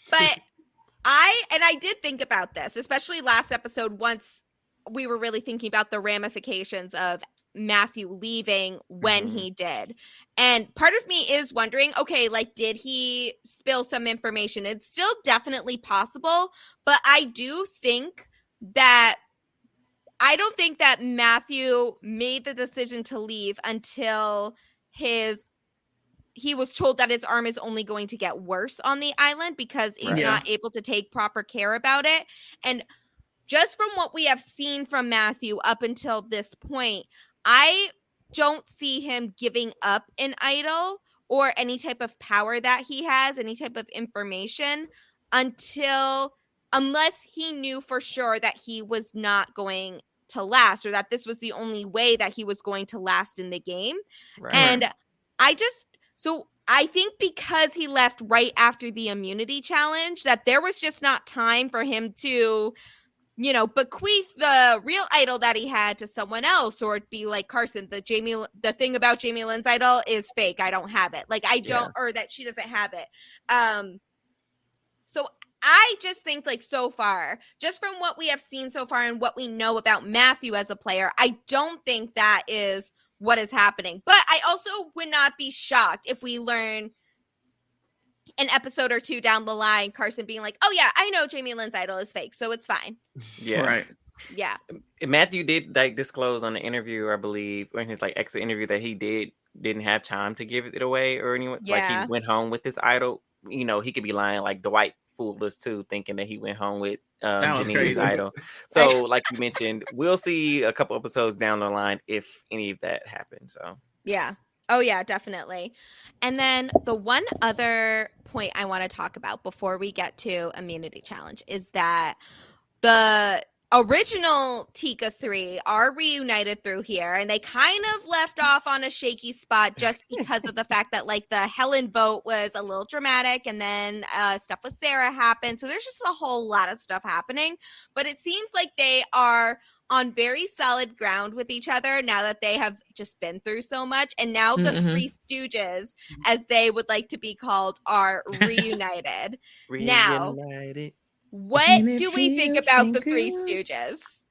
But I did think about this, especially last episode once we were really thinking about the ramifications of Matthew leaving when he did. And part of me is wondering, okay, like, did he spill some information? It's still definitely possible, but I don't think that Matthew made the decision to leave until he was told that his arm is only going to get worse on the island because he's not able to take proper care about it. And just from what we have seen from Matthew up until this point, I don't see him giving up an idol or any type of power that he has, any type of information unless he knew for sure that he was not going to last, or that this was the only way that he was going to last in the game. Right. And I think because he left right after the immunity challenge, that there was just not time for him to, bequeath the real idol that he had to someone else, or be like, Carson, the thing about Jamie Lynn's idol is fake. I don't have it. Like, I don't, or that she doesn't have it. So I just think, like, so far, just from what we have seen so far and what we know about Matthew as a player, I don't think that is what is happening. But I also would not be shocked if we learn an episode or two down the line, Carson being like, oh yeah, I know Jamie Lynn's idol is fake, so it's fine. Yeah. Right. Yeah. Matthew did like disclose on the interview, I believe, in his like exit interview, that he didn't have time to give it away or anyone. Yeah. Like, he went home with his idol. He could be lying. Like Dwight fooled us too, thinking that he went home with Janine's idol. So like you mentioned, we'll see a couple episodes down the line if any of that happens. So yeah. Oh yeah, definitely. And then the one other point I want to talk about before we get to immunity challenge is that the original Tika 3 are reunited through here, and they kind of left off on a shaky spot just because of the fact that, like, the Helen vote was a little dramatic, and then stuff with Sarah happened. So there's just a whole lot of stuff happening, but it seems like they are on very solid ground with each other now that they have just been through so much. And now the Three Stooges, as they would like to be called, are reunited. Now, what do we think about the Three Stooges?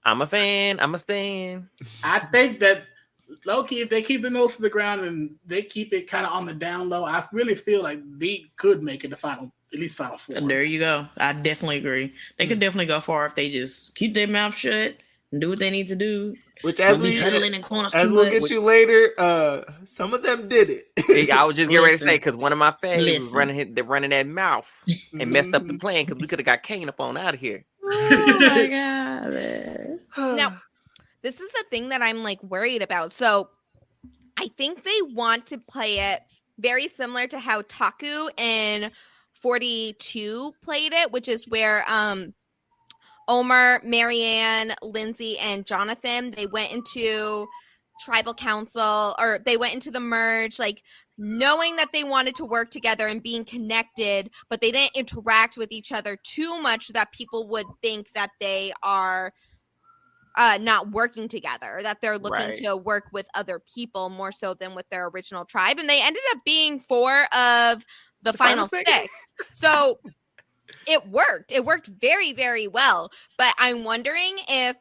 I'm a fan. I'm a stan. I think that low-key, if they keep the nose to the ground and they keep it kind of on the down low, I really feel like they could make it to final four. And there you go. I definitely agree. They could definitely go far if they just keep their mouth shut and do what they need to do. Which, as we'll get to later, some of them did it. I was just getting ready to say, because one of my faves was running that mouth and messed up the plan, because we could have got Kane up on out of here. Oh my god! Now, this is the thing that I'm like worried about. So, I think they want to play it very similar to how Taku and 42 played it, which is where Omar, Marianne, Lindsay, and Jonathan, they went into tribal council, or they went into the merge, like, knowing that they wanted to work together and being connected, but they didn't interact with each other too much so that people would think that they are not working together, that they're looking to work with other people more so than with their original tribe. And they ended up being 4 of the final 6. So it worked. It worked very, very well. But I'm wondering if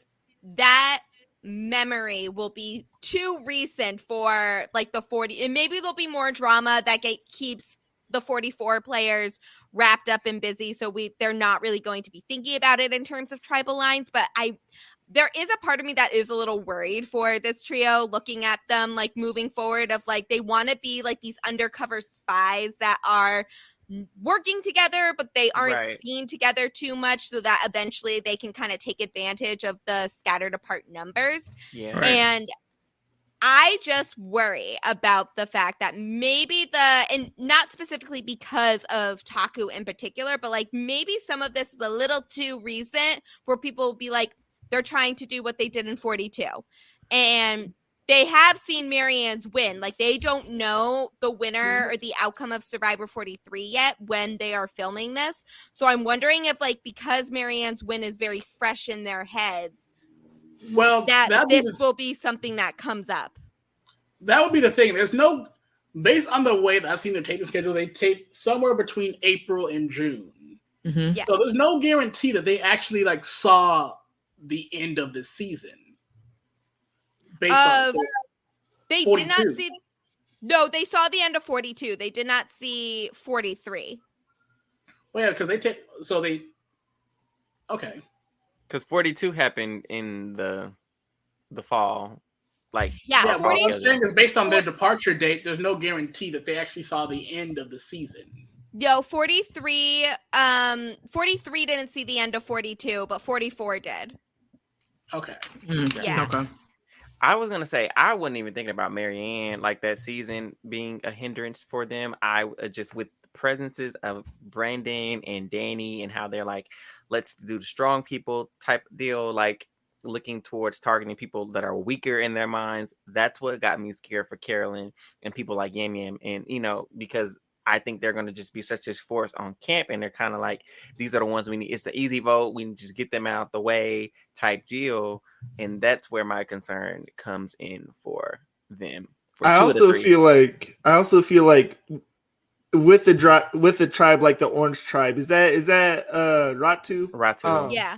that memory will be too recent for, like, the 40. And maybe there'll be more drama that keeps the 44 players wrapped up and busy. So they're not really going to be thinking about it in terms of tribal lines. But there is a part of me that is a little worried for this trio, looking at them, like, moving forward, of, like, they want to be like these undercover spies that are working together, but they aren't seen together too much, so that eventually they can kind of take advantage of the scattered apart numbers. Yeah. And I just worry about the fact that maybe and not specifically because of Taku in particular, but, like, maybe some of this is a little too recent where people will be like, they're trying to do what they did in 42. And they have seen Marianne's win. Like, they don't know the winner or the outcome of Survivor 43 yet when they are filming this. So I'm wondering if, like, because Marianne's win is very fresh in their heads, that this will be something that comes up. That would be the thing. There's no, based on the way that I've seen the taping schedule, they tape somewhere between April and June. Mm-hmm. Yeah. So there's no guarantee that they actually, like, saw the end of the season. based on they 42. did not see. No, they saw the end of 42. They did not see 43. Well, yeah, because okay. Because 42 happened in the fall. Like, yeah, 40, what I'm saying is based on their departure date, there's no guarantee that they actually saw the end of the season. No, 43 didn't see the end of 42, but 44 did. Okay. Yeah. Okay. I was gonna say I wasn't even thinking about Marianne, like that season being a hindrance for them. I just with the presences of Brandon and Danny and how they're like, let's do the strong people type deal, like looking towards targeting people that are weaker in their minds. That's what got me scared for Carolyn and people like Yam Yam, and because I think they're going to just be such a force on camp, and they're kind of like, these are the ones we need. It's the easy vote. We need to just get them out the way type deal. And that's where my concern comes in for them. I also feel like with the tribe like the Orange Tribe, is that Ratu? Ratu. Yeah.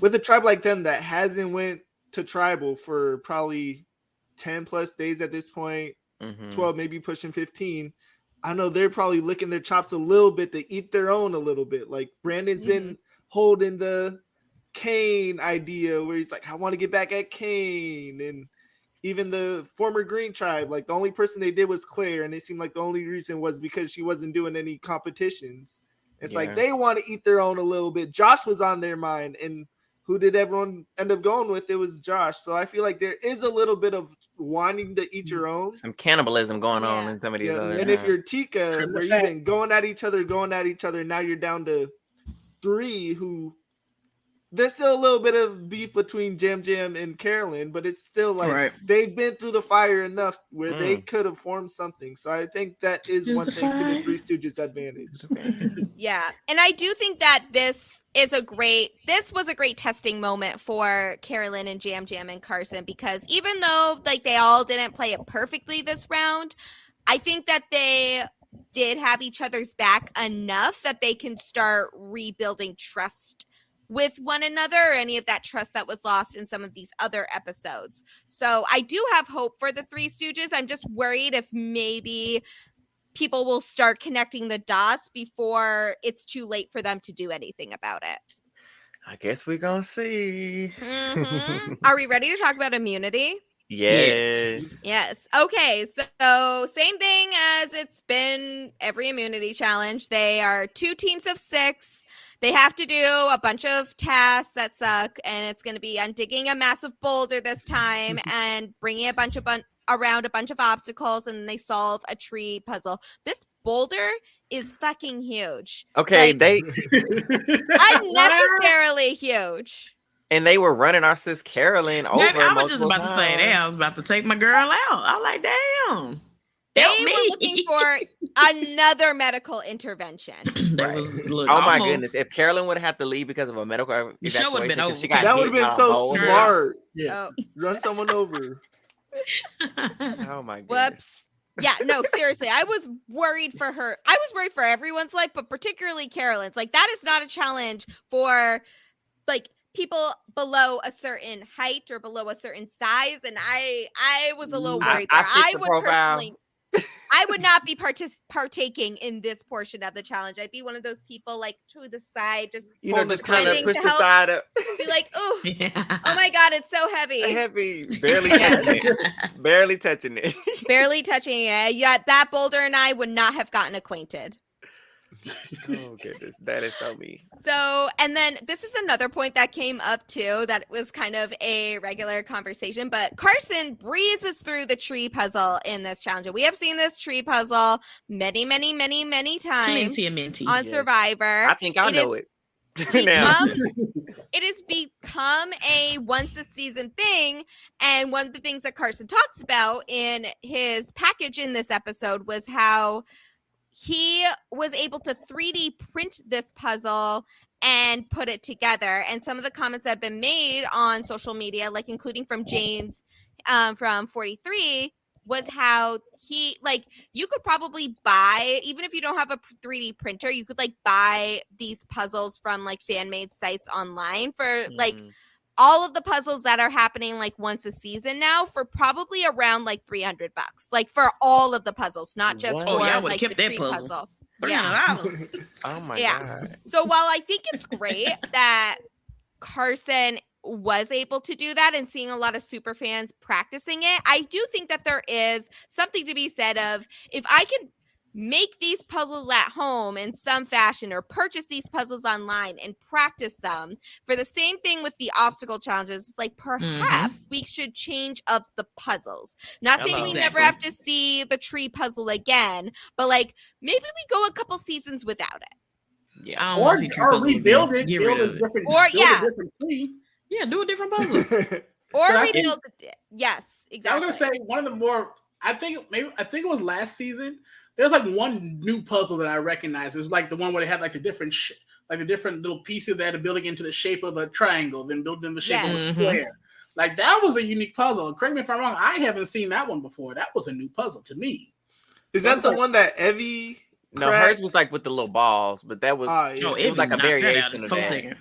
With a tribe like them that hasn't went to tribal for probably 10 plus days at this point, 12, maybe pushing 15. I know they're probably licking their chops a little bit to eat their own a little bit. Like Brandon's been holding the Kane idea where he's like, I want to get back at Kane. And even the former Green Tribe, like the only person they did was Claire. And it seemed like the only reason was because she wasn't doing any competitions. It's like they want to eat their own a little bit. Josh was on their mind. And who did everyone end up going with? It was Josh. So I feel like there is a little bit of wanting to eat your own. Some cannibalism going on in some of these other. And if you're Tika, where you've been going at each other, now you're down to 3 who there's still a little bit of beef between Jam Jam and Carolyn, but it's still like they've been through the fire enough where they could have formed something. So I think that is one thing to the Three Stooges' advantage. Yeah. And I do think that this was a great testing moment for Carolyn and Jam Jam and Carson, because even though like they all didn't play it perfectly this round, I think that they did have each other's back enough that they can start rebuilding trust with one another, or any of that trust that was lost in some of these other episodes. So I do have hope for the Three Stooges. I'm just worried if maybe people will start connecting the dots before it's too late for them to do anything about it. I guess we're gonna see. Are we ready to talk about immunity? Yes. Okay, so same thing as it's been every immunity challenge. They are 2 teams of 6. They have to do a bunch of tasks that suck, and it's going to be undigging a massive boulder this time and bringing around a bunch of obstacles, and they solve a tree puzzle. This boulder is fucking huge. Okay, like, unnecessarily huge. And they were running our sis Carolyn over. Maybe I was just about to say that. I was about to take my girl out. I'm like, damn. They were looking for another medical intervention. Oh my goodness! If Carolyn would have had to leave because of a medical evacuation, that would have been so smart. Run someone over. Oh my goodness! Whoops. Yeah, no, seriously. I was worried for her. I was worried for everyone's life, but particularly Carolyn's. Like, that is not a challenge for like people below a certain height or below a certain size. And I was a little worried there. I would not be partaking in this portion of the challenge. I'd be one of those people like to the side, just just kind of push the side up. Be like, oh my god, it's so heavy. Barely touching it. Barely touching it. Barely touching it. Yeah, that boulder and I would not have gotten acquainted. Oh goodness, that is so me. So, and then this is another point that came up too, that was kind of a regular conversation, but Carson breezes through the tree puzzle in this challenge. We have seen this tree puzzle many times on Survivor. I think I know it. It has become a once a season thing, and one of the things that Carson talks about in his package in this episode was how he was able to 3D print this puzzle and put it together. And some of the comments that have been made on social media, like including from James from 43, was how he, like, you could probably buy, even if you don't have a 3D printer, you could like buy these puzzles from like fan-made sites online for like all of the puzzles that are happening like once a season now for probably around like $300, like for all of the puzzles, not just for like the tree puzzle. $300. Oh my God. So while I think it's great that Carson was able to do that and seeing a lot of super fans practicing it, I do think that there is something to be said of, if I can make these puzzles at home in some fashion or purchase these puzzles online and practice them for the same thing with the obstacle challenges, it's like perhaps we should change up the puzzles. Not saying we never have to see the tree puzzle again, but like maybe we go a couple seasons without it. Yeah, or rebuild it, build a different tree. Yeah, do a different puzzle. Or rebuild it. Yes, exactly. I was gonna say one of the more, I think it was last season. There's like one new puzzle that I recognize. It was like the one where they had like the different little pieces that are building into the shape of a triangle, then build in the shape of a square. Like that was a unique puzzle. Correct me if I'm wrong. I haven't seen that one before. That was a new puzzle to me. Is that the one that Evie? No, hers was like with the little balls, but that was it was like a variation of that.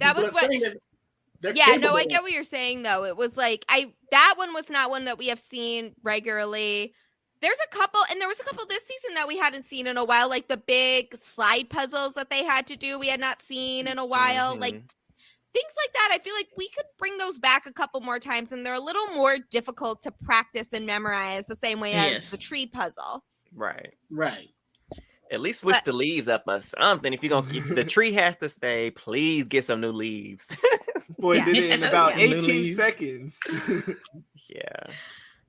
That was what. Yeah, no, I get what you're saying though. It was like that one was not one that we have seen regularly. There was a couple this season that we hadn't seen in a while, like the big slide puzzles that they had to do. We had not seen in a while, like things like that. I feel like we could bring those back a couple more times, and they're a little more difficult to practice and memorize the same way as the tree puzzle. Right. At least switch the leaves up or something. If you're gonna keep the tree has to stay, please get some new leaves. Boy, did it in about 18 seconds.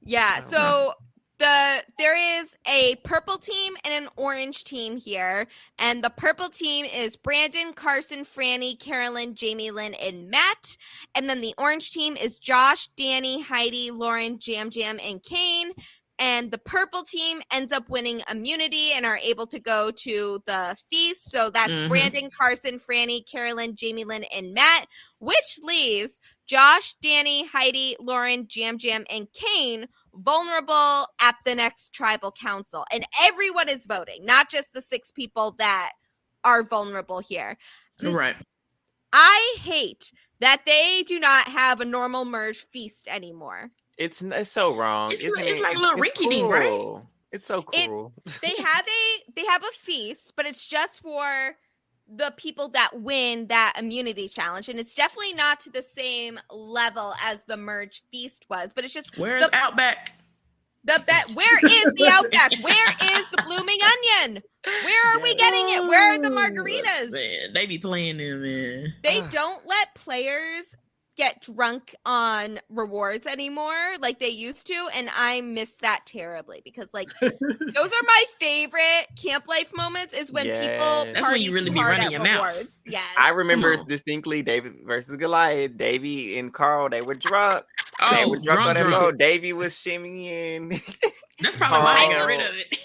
Yeah. So there is a purple team and an orange team here, and the purple team is Brandon, Carson, Franny, Carolyn, Jamie Lynn, and Matt, and then the orange team is Josh, Danny, Heidi, Lauren, Jam, and Kane. And the purple team ends up winning immunity and are able to go to the feast. So that's Brandon, Carson, Franny, Carolyn, Jamie Lynn, and Matt, which leaves Josh, Danny, Heidi, Lauren, Jam, and Kane vulnerable at the next tribal council. And everyone is voting, not just the 6 people that are vulnerable here. Right. I hate that they do not have a normal merge feast anymore. It's so wrong. It's like a little rinky dink, right? It's so cool. They have a feast, but it's just for the people that win that immunity challenge, and it's definitely not to the same level as the merge feast was. But it's just where's Outback? Where is the Outback? Where is the blooming onion? Where are we getting it? Where are the margaritas? Man, they be playing them, man. They don't let players get drunk on rewards anymore like they used to, and I miss that terribly because like those are my favorite camp life moments is when people that's when you really be running your mouth. Yes. I remember distinctly David versus Goliath. Davey and Carl, they were drunk. They were drunk on that mode. Davey was shimmying. That's probably why they got rid of it.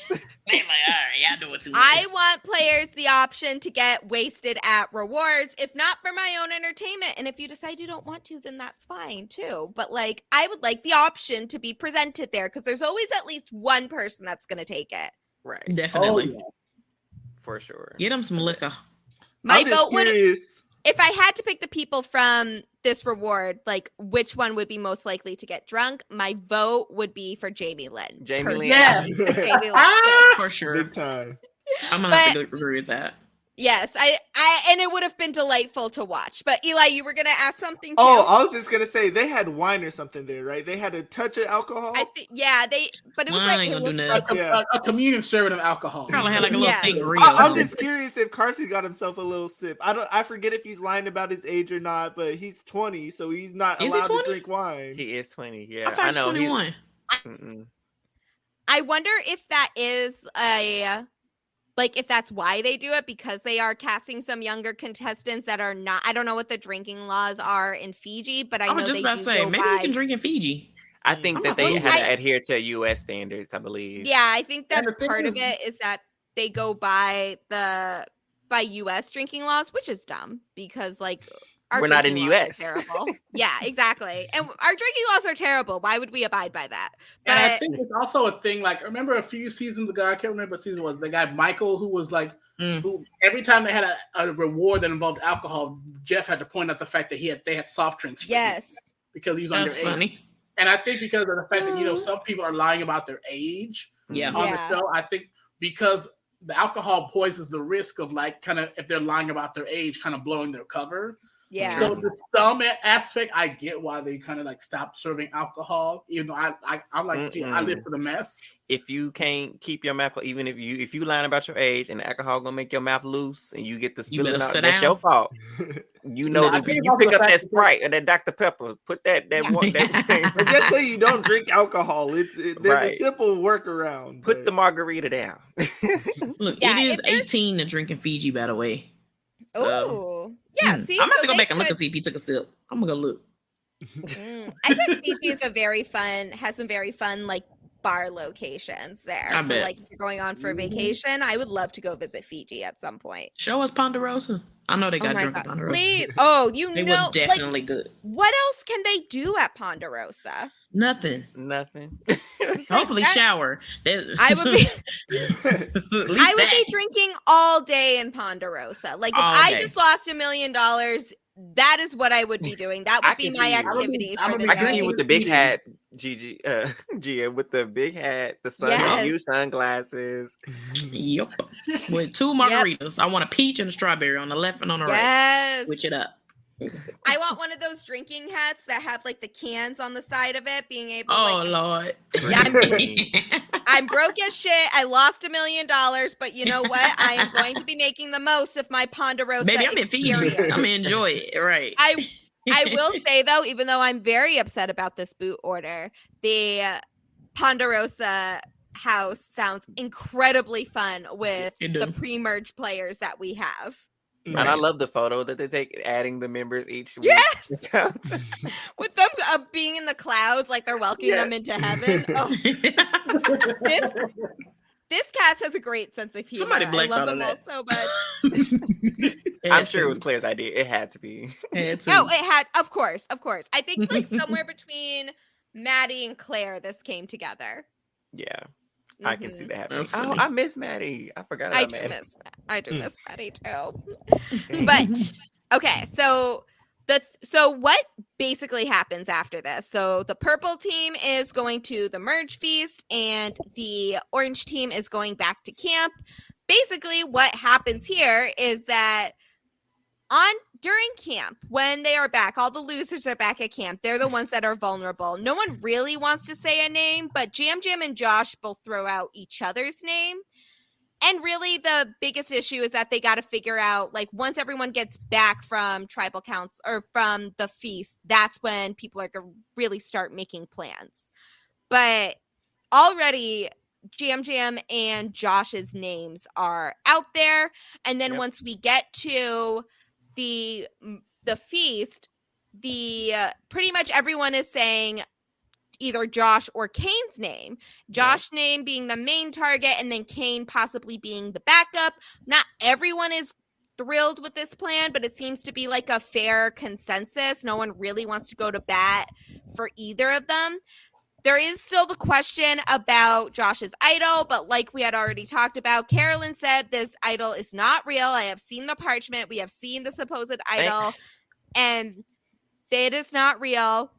They like, all right, y'all do it too much. I want players the option to get wasted at rewards, if not for my own entertainment. And if you decide you don't want to, then that's fine too. But like, I would like the option to be presented there because there's always at least one person that's going to take it. Right. Definitely. For sure. Get them some liquor. My vote would, if I had to pick the people from this reward, like which one would be most likely to get drunk, my vote would be for Jamie Lynn. Jamie Lynn. Yeah. Jamie Lynn. For sure. Big time. I'm gonna have to agree with that. Yes, I and it would have been delightful to watch. But Eli, you were gonna ask something too. Oh, I was just gonna say they had wine or something there, right? They had a touch of alcohol. But it was like a communion serving of alcohol. Probably had like a little sangria. I'm just curious if Carson got himself a little sip. I forget if he's lying about his age or not, but he's 20, so he's not allowed to drink wine. He is 20. Yeah, I thought he was 21. I wonder if that is if that's why they do it, because they are casting some younger contestants that are not. I don't know what the drinking laws are in Fiji, but I know just they about do to say go maybe by. we can drink in Fiji. I think that they had to adhere to U.S. standards, I believe. Yeah, I think that's part of it is that they go by U.S. drinking laws, which is dumb because we're not in the U.S. Terrible. Yeah, exactly. And our drinking laws are terrible. Why would we abide by that? But and I think it's also a thing. Like, remember a few seasons ago, I can't remember what season it was. The guy Michael, who was like who every time they had a reward that involved alcohol, Jeff had to point out the fact that they had soft drinks. Yes. Because he was That's underage. funny. And I think because of the fact that, some people are lying about their age on the show, I think because the alcohol poisons the risk of like kind of if they're lying about their age, kind of blowing their cover. Yeah. So to some aspect, I get why they kind of like stopped serving alcohol, even though I'm like, I live for the mess. If you can't keep your mouth, even if you lying about your age and the alcohol gonna make your mouth loose and you get the spilling out, that's your fault. You know, you pick up that Sprite or that Dr. Pepper, put that one. I guess say you don't drink alcohol. There's a simple workaround. Put the margarita down. Look, it is 18 to drinking Fiji, by the way. So, oh, yeah. See, I'm gonna have to go back and look and see if he took a sip. I'm gonna go look. I think Fiji is has some very fun like bar locations there. I bet. Like if you're going on for a vacation, I would love to go visit Fiji at some point. Show us Ponderosa. I know they got drunk at Ponderosa. Please. They were definitely good. What else can they do at Ponderosa? Nothing. Hopefully shower. I would be drinking all day in Ponderosa. Like if I just lost $1 million, that is what I would be doing. That would be my activity for the day. I can see you with the big hat, Gia, with the big hat, the sunglasses. Yep. With 2 margaritas. I want a peach and a strawberry on the left and on the right. Switch it up. I want one of those drinking hats that have like the cans on the side of it, being able Lord. Yeah, I'm broke as shit. I lost $1 million, but you know what? I am going to be making the most of my Ponderosa. Maybe I'm in Fiji. I'm gonna enjoy it. Right. I will say though, even though I'm very upset about this boot order, the Ponderosa house sounds incredibly fun with the pre-merge players that we have. And I love the photo that they take, adding the members each week. Yes, with them being in the clouds, like they're welcoming them into heaven. Oh. This cast has a great sense of humor. Somebody I love them all so much. I'm sure it was Claire's idea. It had to be. It had. Of course. I think like somewhere between Maddie and Claire, this came together. Yeah. I can see that happening. Oh, I miss Maddie. I forgot about Maddie. I do miss Maddie too. But okay, so what basically happens after this? So the purple team is going to the merge feast and the orange team is going back to camp. Basically, what happens here is that during camp, when they are back, all the losers are back at camp. They're the ones that are vulnerable. No one really wants to say a name, but Jam Jam and Josh both throw out each other's name. And really the biggest issue is that they got to figure out, like, once everyone gets back from tribal counts or from the feast, that's when people are going to really start making plans. But already Jam Jam and Josh's names are out there. And then once we get to the feast, pretty much everyone is saying either Josh or Kane's name. Josh's name being the main target and then Kane possibly being the backup. Not everyone is thrilled with this plan, but it seems to be like a fair consensus. No one really wants to go to bat for either of them. There is still the question about Josh's idol, but like we had already talked about, Carolyn said this idol is not real. I have seen the parchment. We have seen the supposed idol, and it is not real.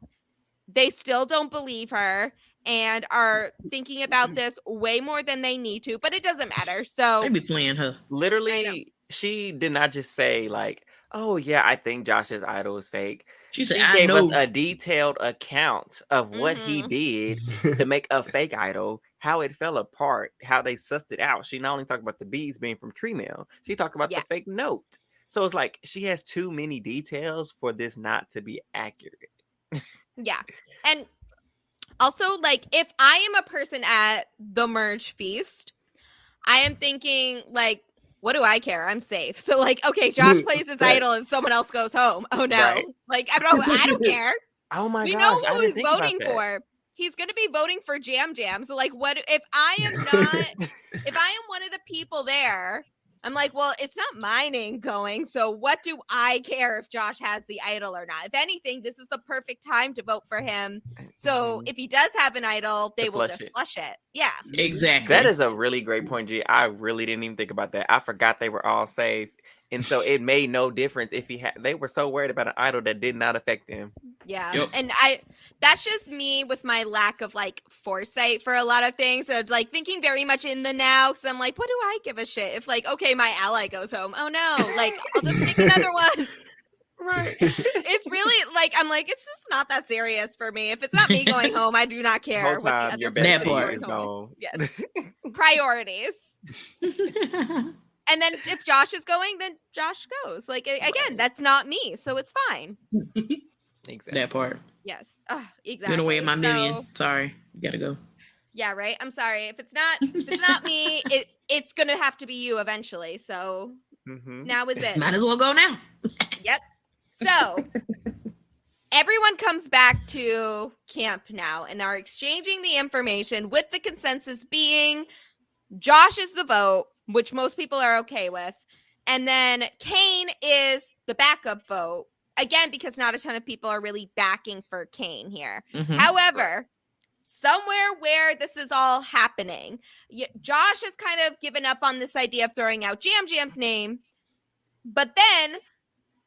They still don't believe her and are thinking about this way more than they need to, but it doesn't matter. So they be playing her. Literally, she did not just say like, oh yeah, I think Josh's idol is fake. She said, gave us a detailed account of what he did to make a fake idol, how it fell apart, how they sussed it out. She not only talked about the beads being from tree mail, she talked about the fake note. So it's like she has too many details for this not to be accurate. Yeah. And also, like, if I am a person at the merge feast, I am thinking, like, what do I care? I'm safe. So, like, okay, Josh plays his idol and someone else goes home. Oh, no. Right. Like, I don't care. Oh, my gosh. We know who he's voting for. He's going to be voting for Jam Jam. So, like, what if I am not, if I am one of the people there I'm like, well, it's not my name going, so what do I care if Josh has the idol or not? If anything, this is the perfect time to vote for him. So if he does have an idol, they will just flush it. Yeah. Exactly. That is a really great point, G. I really didn't even think about that. I forgot they were all safe. And so it made no difference if he had. They were so worried about an idol that did not affect him. Yeah. Yep. And that's just me with my lack of like foresight for a lot of things. So like thinking very much in the now. So I'm like, what do I give a shit if like, okay, my ally goes home. Oh no, like I'll just take another one. Right. It's really like, I'm like, it's just not that serious for me. If it's not me going home, I do not care what the other person going home. Yes. Priorities. And then if Josh is going, then Josh goes. Like, again, that's not me, so it's fine. Exactly. That part. Yes. Exactly. Get away with my million. Sorry. You gotta go. Yeah, right? I'm sorry. If it's not me, it's going to have to be you eventually. So now is it. Might as well go now. Yep. So everyone comes back to camp now and are exchanging the information with the consensus being Josh is the vote, which most people are okay with. And then Kane is the backup vote. Again, because not a ton of people are really backing for Kane here. However, somewhere where this is all happening, Josh has kind of given up on this idea of throwing out Jam Jam's name. But then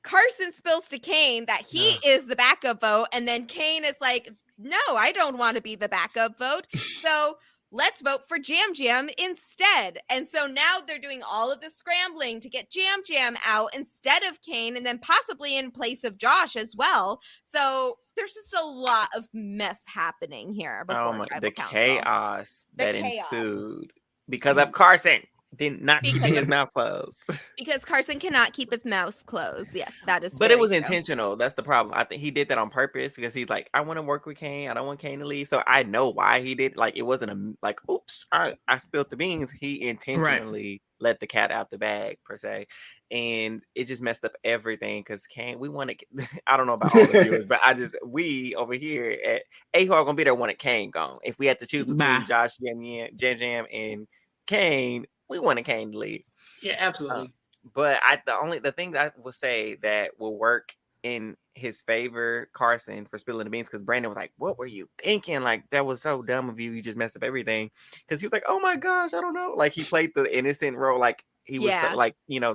Carson spills to Kane that he is the backup vote. And then Kane is like, no, I don't want to be the backup vote. So let's vote for Jam Jam instead. And so now they're doing all of this scrambling to get Jam Jam out instead of Kane and then possibly in place of Josh as well. So there's just a lot of mess happening here before the Council. Chaos that ensued because of Carson did not keep his mouth closed. Because Carson cannot keep his mouth closed. Yes, that is. But it was intentional. That's the problem. I think he did that on purpose because he's like, I want to work with Kane. I don't want Kane to leave. So I know why he did. Like, it wasn't oops, I spilled the beans. He intentionally let the cat out the bag, per se. And it just messed up everything because Kane, we wanted, I don't know about all the viewers, but we over here at A who are going to be there wanted Kane gone. If we had to choose between Josh, Jam Jam, and Kane, we wanted Kane to leave. Yeah, absolutely. But the thing that I would say that will work in his favor, Carson, for spilling the beans, because Brandon was like, what were you thinking? Like, that was so dumb of you. You just messed up everything. Because he was like, oh my gosh, I don't know. Like, he played the innocent role. Like, he was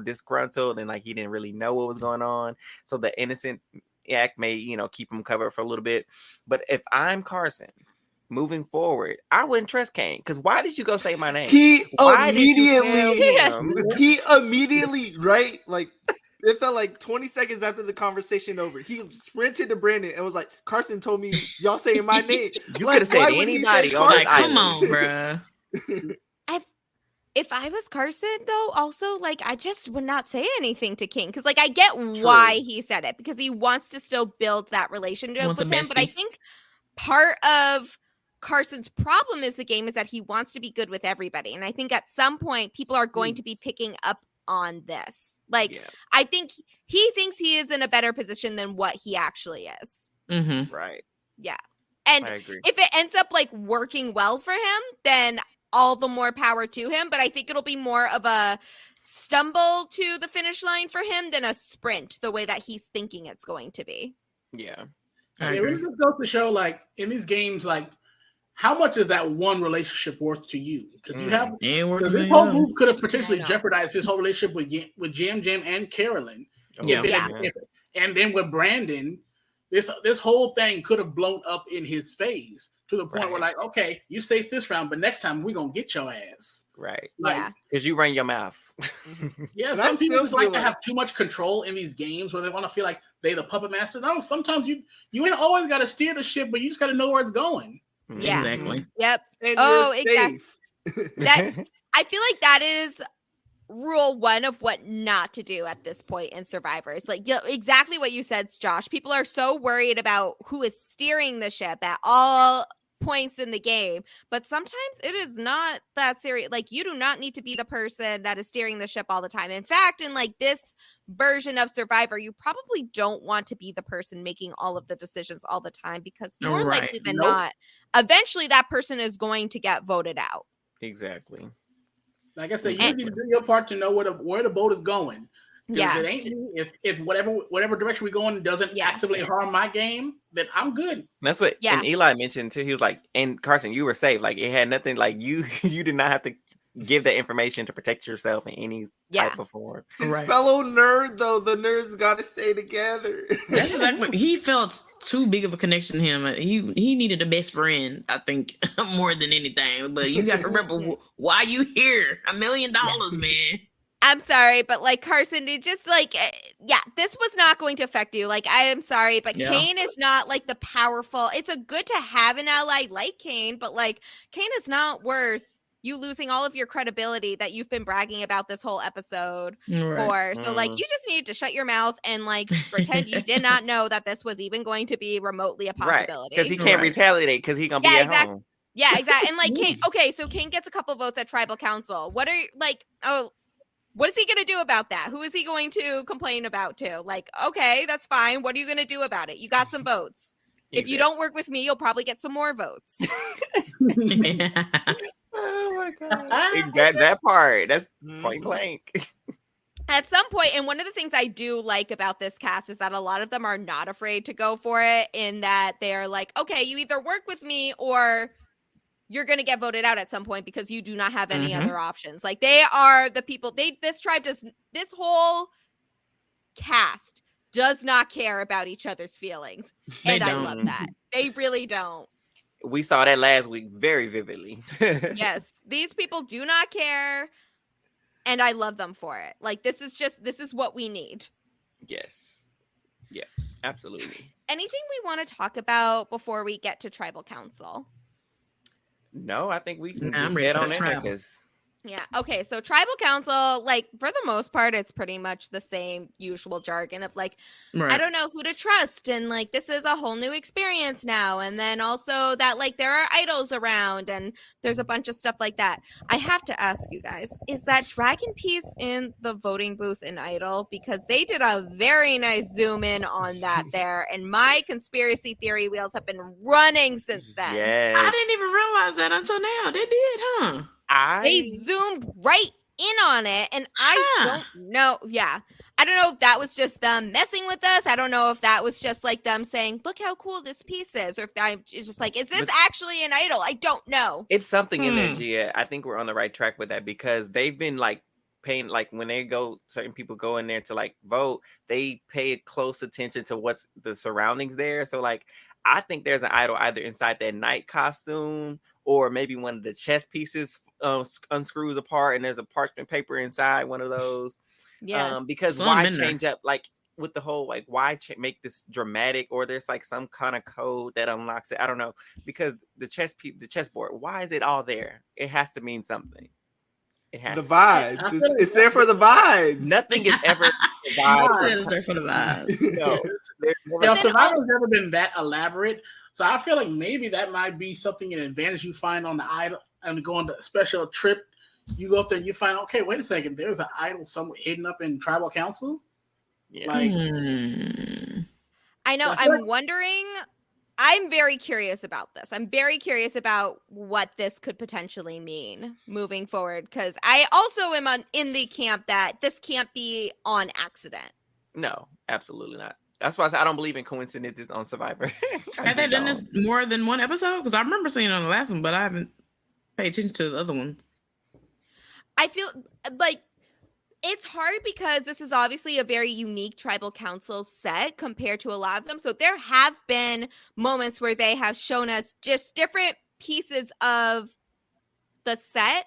disgruntled and like he didn't really know what was going on. So the innocent act may, keep him covered for a little bit. But if I'm Carson, moving forward, I wouldn't trust Kane because why did you go say my name? He immediately, right? Like it felt like 20 seconds after the conversation over, he sprinted to Brandon and was like, Carson told me y'all saying my name. You could have said anybody on this island. Come on, bruh. If I was Carson, though, also, like, I just would not say anything to King. Because, like, I get why he said it. Because he wants to still build that relationship with him. But I think part of Carson's problem is that he wants to be good with everybody. And I think at some point, people are going to be picking up on this. Like, I think he thinks he is in a better position than what he actually is. Right. Yeah. And if it ends up, like, working well for him, then all the more power to him. But I think it'll be more of a stumble to the finish line for him than a sprint, the way that he's thinking it's going to be. Yeah. It really just goes to show, like, in these games, like, how much is that one relationship worth to you? Because you have this whole move could have potentially jeopardized his whole relationship with Jam Jam and Carolyn. And then with Brandon, this whole thing could have blown up in his face to the point where, like, okay, you safe this round, but next time we're gonna get your ass. Right. Like, because you run your mouth. Some people just like to have too much control in these games where they want to feel like they the puppet master. No, sometimes you ain't always got to steer the ship, but you just got to know where it's going. Yeah. Exactly. Yep. And exactly. I feel like that is rule one of what not to do at this point in Survivor. It's like exactly what you said, Josh. People are so worried about who is steering the ship at all points in the game, but sometimes it is not that serious. Like, you do not need to be the person that is steering the ship all the time. In fact, in like this version of Survivor, you probably don't want to be the person making all of the decisions all the time, because more likely than not, eventually that person is going to get voted out. Exactly. Like I said, you need to do your part to know where the boat is going. Yeah. If it ain't me, if whatever direction we're going doesn't actively harm my game, then I'm good. That's what and Eli mentioned too. He was like, and Carson, you were safe. Like it had nothing like you did not have to give that information to protect yourself in any type of form. His fellow nerd, though, the nerds got to stay together. That's exactly. He felt too big of a connection to him. He needed a best friend, I think, more than anything. But you got to remember why you here. $1 million, man. I'm sorry, but like Carson, it just like, this was not going to affect you. Like, I am sorry, but Kane is not like the powerful. It's a good to have an ally like Kane, but like Kane is not worth you losing all of your credibility that you've been bragging about this whole episode for. So like, you just needed to shut your mouth and like pretend you did not know that this was even going to be remotely a possibility. Because he can't retaliate because he's gonna be at home. Yeah, exactly. And like Kane, okay, so Kane gets a couple votes at Tribal Council. What are you like? Oh. What is he going to do about that? Who is he going to complain about to? Like, okay, that's fine. What are you going to do about it? You got some votes. If you don't work with me, you'll probably get some more votes. Oh my God. that part, that's point blank. At some point, and one of the things I do like about this cast is that a lot of them are not afraid to go for it, in that they're like, okay, you either work with me or you're going to get voted out at some point because you do not have any other options. Like, they are the people, this whole cast does not care about each other's feelings. And I love that. They really don't. We saw that last week very vividly. Yes. These people do not care. And I love them for it. Like, this is what we need. Yes. Yeah, absolutely. Anything we want to talk about before we get to Tribal Council? No, I think we can just head on in there because Yeah. Okay. So Tribal Council, like, for the most part, it's pretty much the same usual jargon of like, I don't know who to trust. And like, this is a whole new experience now. And then also that like there are idols around and there's a bunch of stuff like that. I have to ask you guys, is that dragon piece in the voting booth in Idol? Because they did a very nice zoom in on that there. And my conspiracy theory wheels have been running since then. Yes. I didn't even realize that until now. They did, huh? They zoomed right in on it, and I don't know. Yeah, I don't know if that was just them messing with us. I don't know if that was just like them saying, "Look how cool this piece is," or if it's just like, "Is this actually an idol?" I don't know. It's something in there, Gia. I think we're on the right track with that because they've been like paying, like when they go, certain people go in there to like vote, they pay close attention to what's the surroundings there. So like, I think there's an idol either inside that night costume or maybe one of the chess pieces unscrews apart and there's a parchment paper inside one of those. Yes. Because why change up like with the whole like why make this dramatic, or there's like some kind of code that unlocks it. I don't know, because the chessboard, why is it all there? It has to mean something. It has the vibes. It's there for the vibes. Nothing is ever the vibes. It's there for the vibes. No, Survivor's never been that elaborate. So I feel like maybe that might be something, an advantage you find on the idol and go on the special trip. You go up there and you find, okay, wait a second, there's an idol somewhere hidden up in Tribal Council. Yeah. Like, I know. I'm wondering. I'm very curious about this. I'm very curious about what this could potentially mean moving forward, because I also am in the camp that this can't be on accident. No, absolutely not. That's why I said I don't believe in coincidences on Survivor. Have they done this more than one episode? Because I remember seeing it on the last one, but I haven't paid attention to the other ones. I feel like it's hard because this is obviously a very unique Tribal Council set compared to a lot of them. So there have been moments where they have shown us just different pieces of the set.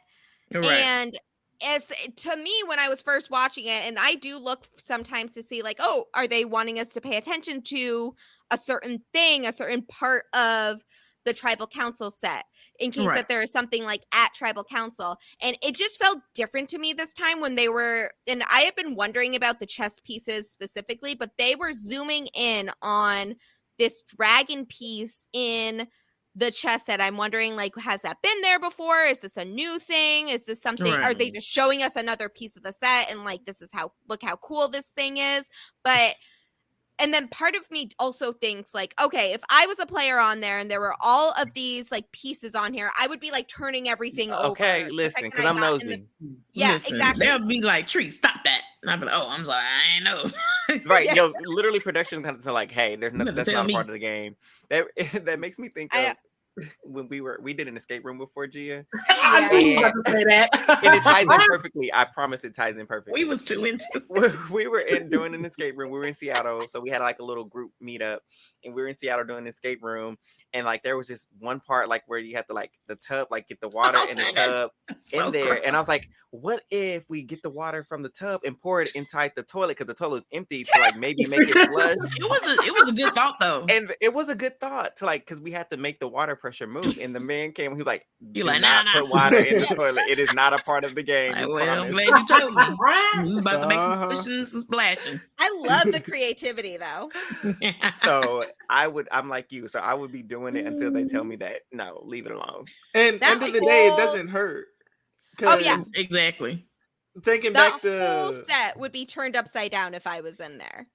Right. And as to me, when I was first watching it, and I do look sometimes to see like, oh, are they wanting us to pay attention to a certain thing, a certain part of the Tribal Council set, in case that there is something like at Tribal Council. And it just felt different to me this time when they were, and I have been wondering about the chess pieces specifically, but they were zooming in on this dragon piece in the chess set. I'm wondering, like, has that been there before? Is this a new thing? Is this something, are they just showing us another piece of the set and like, this is how, look how cool this thing is? But and then part of me also thinks like, okay, if I was a player on there and there were all of these like pieces on here, I would be like turning everything over. Okay, listen, because I'm nosy. Yeah, Listen, exactly. They'll be like, Treat, stop that. And I'll be like, oh, I'm sorry, I ain't know. Right, Yeah. yo, literally production comes to like, hey, that's not a me. part of the game. That makes me think of when we did an escape room before, Gia. I knew you were about to say that. And it ties in perfectly. I promise it ties in perfectly. We was too into we were doing an escape room. We were in Seattle, so we had like a little group meetup, and we were in Seattle doing an escape room. And like there was just one part like where you have to like the tub, like get the water in the tub in there. gross. And I was like, what if we get the water from the tub and pour it inside the toilet because the toilet was empty to like maybe make it flush? It was a good thought though. And it was a good thought to like because we had to make the water pressure move. And the man came, he was like, You do like, not nah. put water in the toilet. It is not a part of the game. Like, we well, I'm promise. glad you told me. We was about to make some splishing and some splashing. I love the creativity though. So I'm like you. So I would be doing it until they tell me that no, leave it alone. And That end of the day, it doesn't hurt. Oh, yeah. Exactly. Thinking The back whole to set would be turned upside down if I was in there.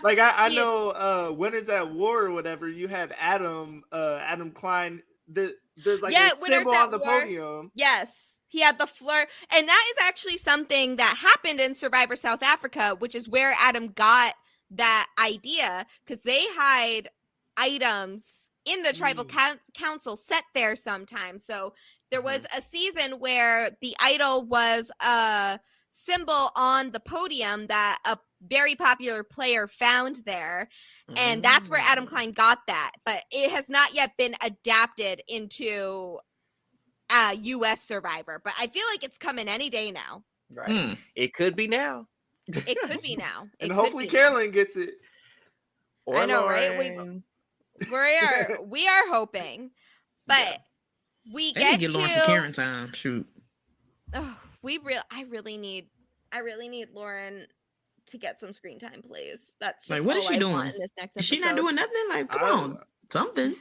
like I Yeah. know Winners at War or whatever, you had Adam Klein. There's like Yeah, a Winners symbol at on the War. podium. Yes, he had the fleur, and that is actually something that happened in Survivor South Africa, which is where Adam got that idea because they hide items in the tribal council set there sometimes. So there was a season where the idol was a symbol on the podium that a very popular player found there. And that's where Adam Klein got that. But it has not yet been adapted into US Survivor. But I feel like it's coming any day now. Right. It could be now. It could be now. And hopefully Carolyn gets it. I know, right? We are hoping. But we get to Lauren for Karen time. Shoot. Oh, I really need Lauren to get some screen time, please. That's just like, what is she doing in this next episode. Is she not doing nothing? Like, come on, something.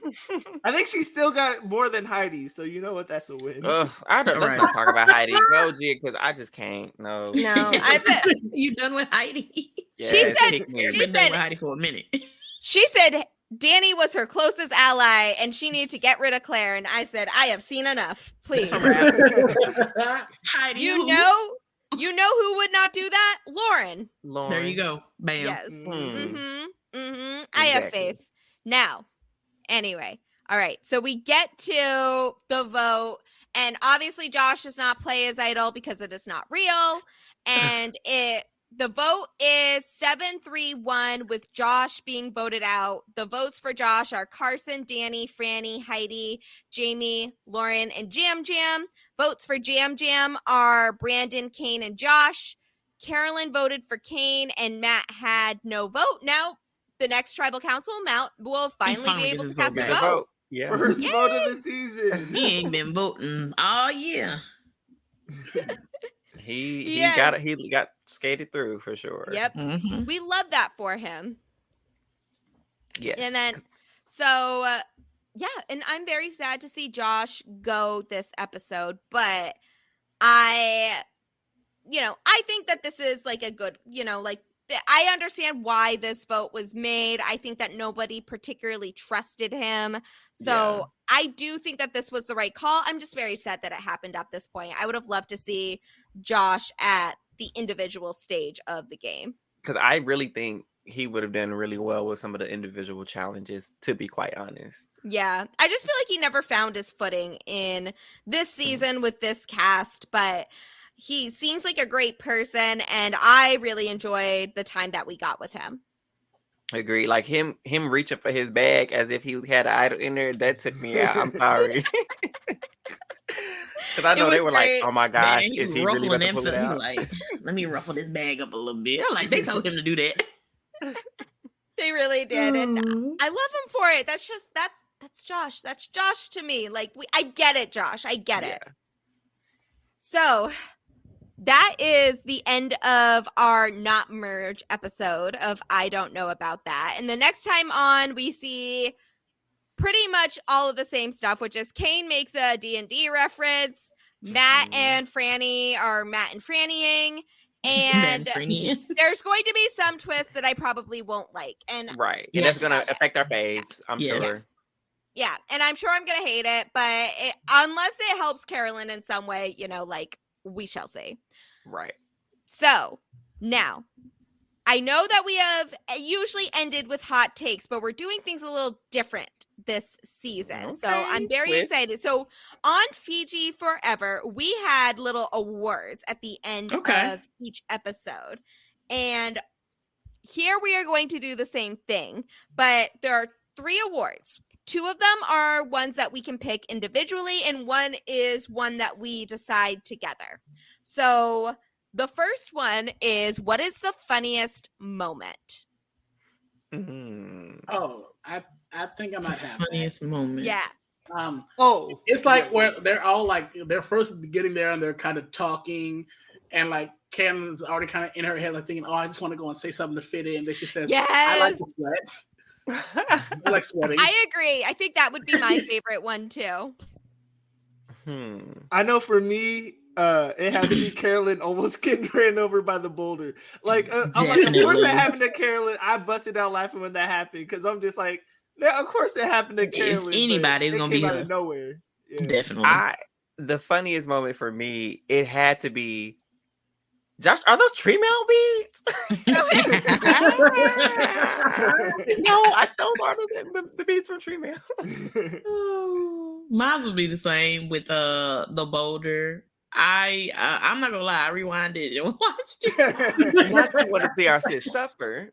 I think she still got more than Heyy, so you know what? That's a win. Let's not talk about Heyy. No, Gia, because I just can't. No, I bet you done with Heyy. Yeah, she said been done with Heyy for a minute. She said Danny was her closest ally, and she needed to get rid of Claire. And I said, I have seen enough. Please, Heyy, you know who would not do that? Lauren. There you go. Bam. Yes. I have faith. Now, anyway. All right. So we get to the vote. And obviously Josh does not play his idol because it is not real. And the vote is 7-3-1 with Josh being voted out. The votes for Josh are Carson, Danny, Franny, Heyy, Jamie, Lauren, and Jam Jam. Votes for Jam Jam are Brandon, Kane, and Josh. Carolyn voted for Kane, and Matt had no vote. Now, the next tribal council, Matt will finally be able to cast a vote. Yeah. First vote of the season. He ain't been voting all year. He got skated through for sure. Yep. We love that for him. Yes. And then, so, and I'm very sad to see Josh go this episode, but I think that this is like a good, I understand why this vote was made. I think that nobody particularly trusted him. So I do think that this was the right call. I'm just very sad that it happened at this point. I would have loved to see Josh at the individual stage of the game. Because I really think he would have done really well with some of the individual challenges, to be quite honest. Yeah. I just feel like he never found his footing in this season with this cast, but he seems like a great person, and I really enjoyed the time that we got with him. Agree. Like him reaching for his bag as if he had an idol in there, that took me out. I'm sorry. Because I know they were great. like, oh my gosh, Man, is he really about to pull it out? Like, let me ruffle this bag up a little bit. I'm like, they told him to do that. They really did. And I love him for it. That's Josh. That's Josh to me. Like, I get it, Josh. I get it. So that is the end of our not merge episode of I Don't Know About That. And the next time on, we see pretty much all of the same stuff, which is Kane makes a D&D reference. Matt and Franny are Matt and Frannying. And Mediterranean. there's going to be some twists that I probably won't like. And Right. And that's going to affect our faves, I'm sure. Yeah, and I'm sure I'm going to hate it, but unless it helps Carolyn in some way, you know, like, we shall see. Right. So, now, I know that we have usually ended with hot takes, but we're doing things a little different this season. Okay. So I'm very excited. So on Fiji Forever, we had little awards at the end of each episode. And here we are going to do the same thing, but there are 3 awards. 2 of them are ones that we can pick individually, and one is one that we decide together. So the first one is, what is the funniest moment? Oh, I think I might have funniest moment. Yeah. It's like where they're all like, they're first getting there and they're kind of talking, and like Carolyn's already kind of in her head, like thinking, "Oh, I just want to go and say something to fit in." Then she says, "Yes, I like to sweat." I like sweating. I agree. I think that would be my favorite one too. I know for me, it had to be Carolyn almost getting ran over by the boulder. Like, I'm like, of course that happened to Carolyn. I busted out laughing when that happened because I'm just like, yeah, of course it happened to Carolyn. If anybody's gonna be out of nowhere. Yeah. Definitely. The funniest moment for me, it had to be, Josh, are those tree mail beads? No, those are the beads from tree mail. Mine would be the same with the boulder. I'm not gonna lie, I rewinded and watched it. Not that want to see our sis suffer.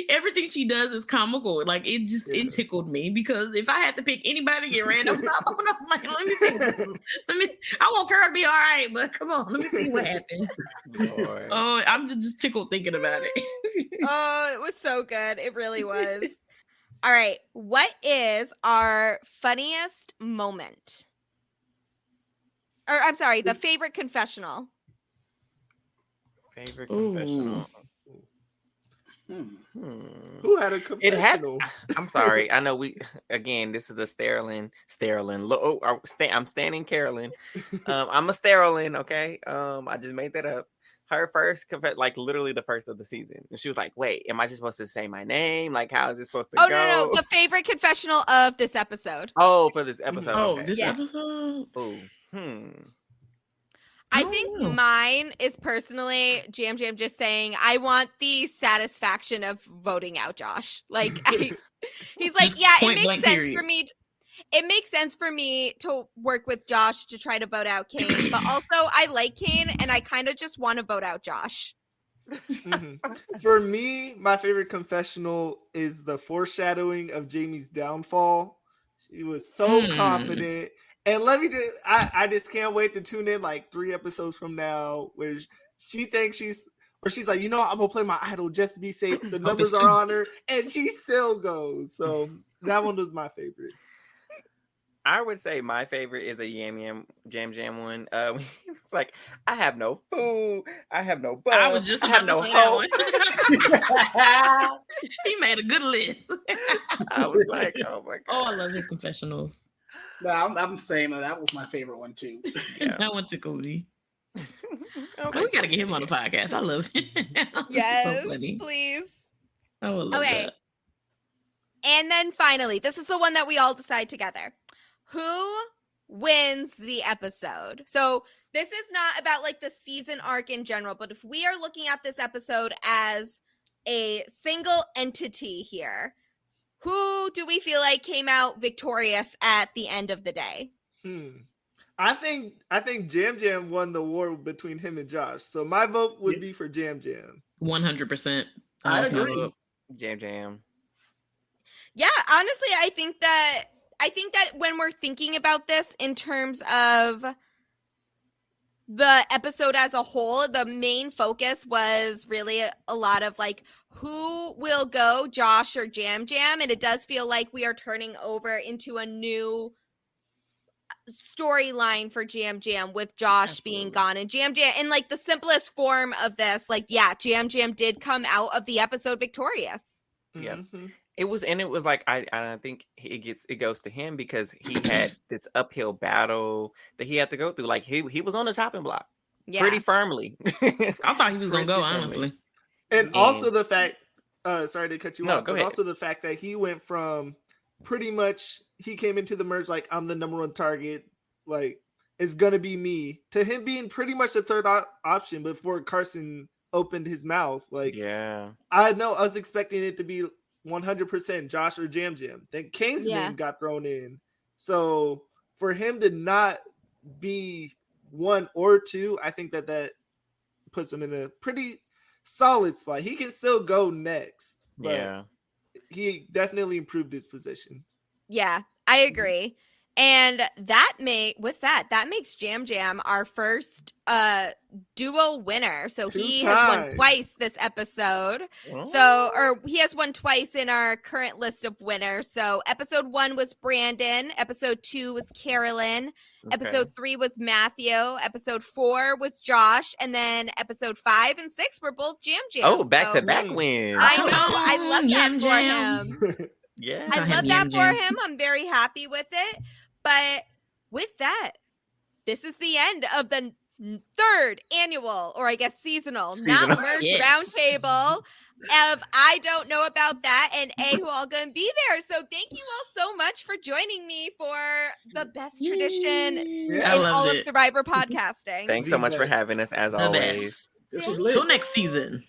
Everything she does is comical. Like it tickled me, because if I had to pick anybody to get ran over, I'm like, let me see this. I want Carol to be all right, but come on, let me see what happened. Oh, I'm just tickled thinking about it. Oh, it was so good. It really was. All right, what is our funniest moment? Or I'm sorry, the favorite confessional. Favorite confessional. Who had a confessional? I'm sorry. I know this is the Sterling. I'm standing Carolyn. I'm a Sterling, okay? I just made that up. Her first like literally the first of the season. And she was like, wait, am I just supposed to say my name? Like, how is this supposed to go? No. The favorite confessional of this episode. Oh, for this episode. Oh, this episode? Oh. I think mine is personally Jam just saying, I want the satisfaction of voting out Josh. Like, he's like, yeah, it makes sense for me. It makes sense for me to work with Josh to try to vote out Kane, but also I like Kane and I kind of just want to vote out Josh. For me, my favorite confessional is the foreshadowing of Jamie's downfall. She was so confident. And let me just, I just can't wait to tune in like 3 episodes from now where she thinks she's like, I'm going to play my idol just to be safe. The numbers are on her and she still goes. So that one was my favorite. I would say my favorite is a Jam one. It's like, I have no food. I have no bug. I was just have no hope. He made a good list. I was like, oh my God. Oh, I love his confessionals. No, I'm saying that was my favorite one too. Yeah. That one tickled me. We gotta get him on the podcast. I love him. Yes, so please. I would love that. And then finally, this is the one that we all decide together. Who wins the episode? So this is not about like the season arc in general, but if we are looking at this episode as a single entity here, who do we feel like came out victorious at the end of the day? I think Jam won the war between him and Josh. So my vote would be for Jam. 100%. I agree. Jam. Yeah, honestly, I think that when we're thinking about this in terms of the episode as a whole, the main focus was really a lot of like, who will go, Josh or Jam? And it does feel like we are turning over into a new storyline for Jam with Josh being gone, and Jam in like the simplest form of this, like, yeah, Jam did come out of the episode victorious. Yeah. It was like, I think it goes to him because he had this uphill battle that he had to go through. Like he was on the chopping block. pretty firmly. I thought he was going to go, honestly. And also the fact, sorry to cut you off, but ahead. Also the fact that he went from pretty much, he came into the merge like, I'm the number one target, like, it's going to be me, to him being pretty much the third option before Carson opened his mouth. Like, yeah, I know I was expecting it to be 100% Josh or Jam Jam. Then Kane's name got thrown in. So for him to not be one or two, I think that puts him in a pretty solid spot. He can still go next, but he definitely improved his position. Yeah, I agree. And that makes Jam Jam our first duo winner. So he has won twice this episode. Or he has won twice in our current list of winners. So episode 1 was Brandon, episode 2 was Carolyn, episode 3 was Matthew, episode 4 was Josh, and then episode 5 and 6 were both Jam Jam. Oh, back-to-back wins. I know. I love that for him. Yeah, I love that for him. I'm very happy with it. But with that, this is the end of the 3rd annual, or I guess seasonal. Not merge roundtable of I Don't Know About That and who all gonna be there. So thank you all so much for joining me for the best tradition in all of Survivor podcasting. Thanks so much for having us, as always. Till next season.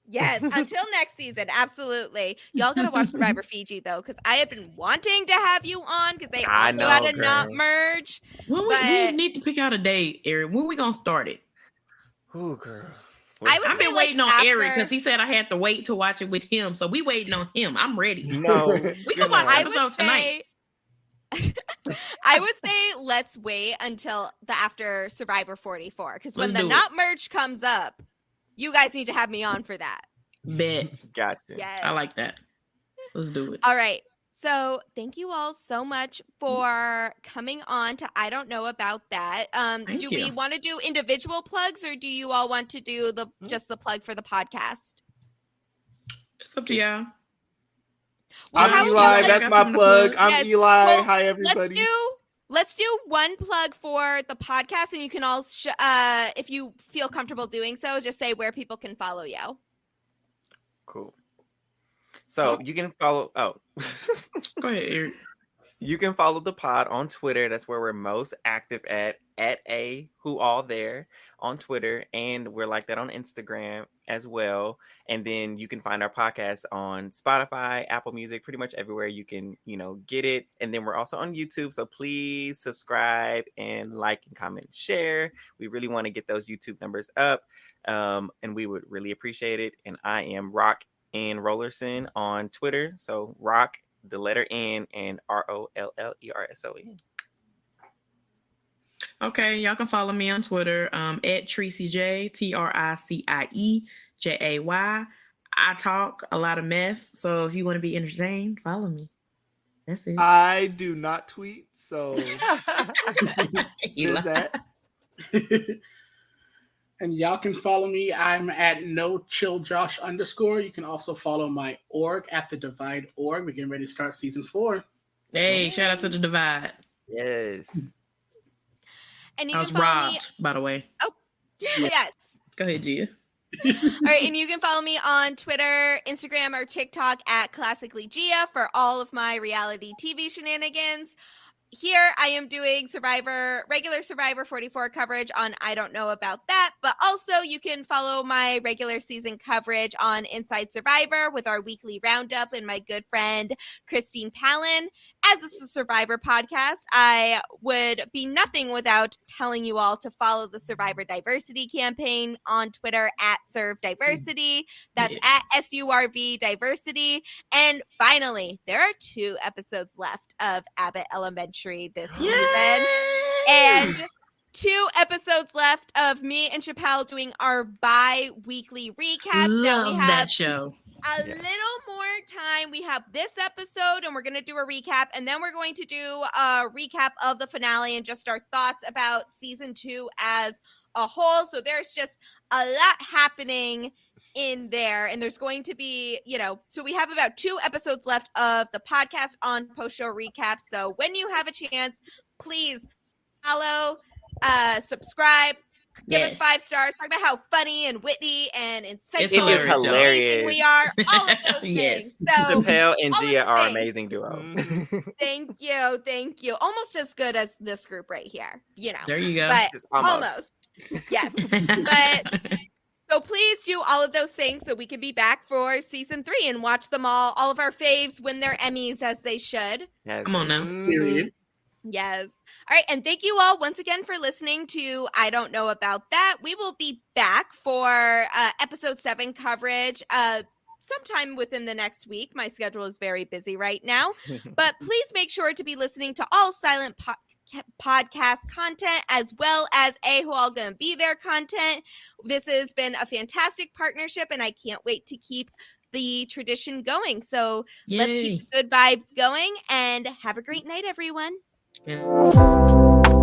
Yes, until next season, absolutely. Y'all gotta watch Survivor Fiji though, because I have been wanting to have you on because they also had a not merge. We need to pick out a day, Eric. When we gonna start it? Oh, girl. I've been waiting on Eric because he said I had to wait to watch it with him. So we waiting on him. I'm ready. No, we can watch episodes tonight. I would say let's wait until after Survivor 44, because when the not merge comes up, you guys need to have me on for that. Bet. Gotcha. Yes. I like that. Let's do it. All right. So thank you all so much for coming on to I Don't Know About That. Do we want to do individual plugs, or do you all want to do just the plug for the podcast? It's up to y'all. Well, I'm Eli. That's my plug. I'm Eli. Well, hi, everybody. Let's do one plug for the podcast, and you can all, if you feel comfortable doing so, just say where people can follow you. Cool. So you can follow. Oh, go ahead, Eric. You can follow the pod on Twitter. That's where we're most active at Who All There on Twitter, and we're like that on Instagram as well. And then you can find our podcast on Spotify, Apple Music, pretty much everywhere you can, get it. And then we're also on YouTube. So please subscribe and like and comment and share. We really want to get those YouTube numbers up, and we would really appreciate it. And I am Rock N Rollerson on Twitter. So Rock, the letter N, and ROLLERSON. Okay, y'all can follow me on Twitter at TriceyJ, TricieJay. I talk a lot of mess, so if you want to be entertained, follow me. That's it. I do not tweet, so there's that. And y'all can follow me. I'm at NoChillJosh_. You can also follow my org at The Divide org. We're getting ready to start season 4. Hey, shout out to The Divide. Yes. And you I was can follow robbed, by the way. Oh, yes. Go ahead, Gia. All right, and you can follow me on Twitter, Instagram, or TikTok at Classically Gia for all of my reality TV shenanigans. Here I am doing regular Survivor 44 coverage on I Don't Know About That, but also you can follow my regular season coverage on Inside Survivor with our weekly roundup and my good friend Christine Palin. As this is a Survivor podcast, I would be nothing without telling you all to follow the Survivor Diversity campaign on Twitter at Serve Diversity. That's at SURV Diversity. And finally, there are 2 episodes left of Abbott Elementary this season. And 2 episodes left of me and Chappelle doing our bi-weekly recaps. Love now we have that show. A little more time. We have this episode and we're going to do a recap, and then we're going to do a recap of the finale and just our thoughts about season 2 as a whole. So there's just a lot happening in there, and there's going to be, so we have about 2 episodes left of the podcast on post-show recap. So when you have a chance, please follow, subscribe, Give us 5 stars. Talk about how funny and witty and insightful It is and amazing we are. All of those things. So Chappelle and Gia are amazing duo. Thank you. Almost as good as this group right here. You know. There you go. But almost. Yes. But so please do all of those things so we can be back for season 3 and watch them all of our faves win their Emmys as they should. Yes. Come on now. Yes. All right. And thank you all once again for listening to I Don't Know About That. We will be back for episode 7 coverage sometime within the next week. My schedule is very busy right now. But please make sure to be listening to all Silent podcast content as well as Who All Gonna Be There content. This has been a fantastic partnership and I can't wait to keep the tradition going. So let's keep the good vibes going and have a great night, everyone. Yeah.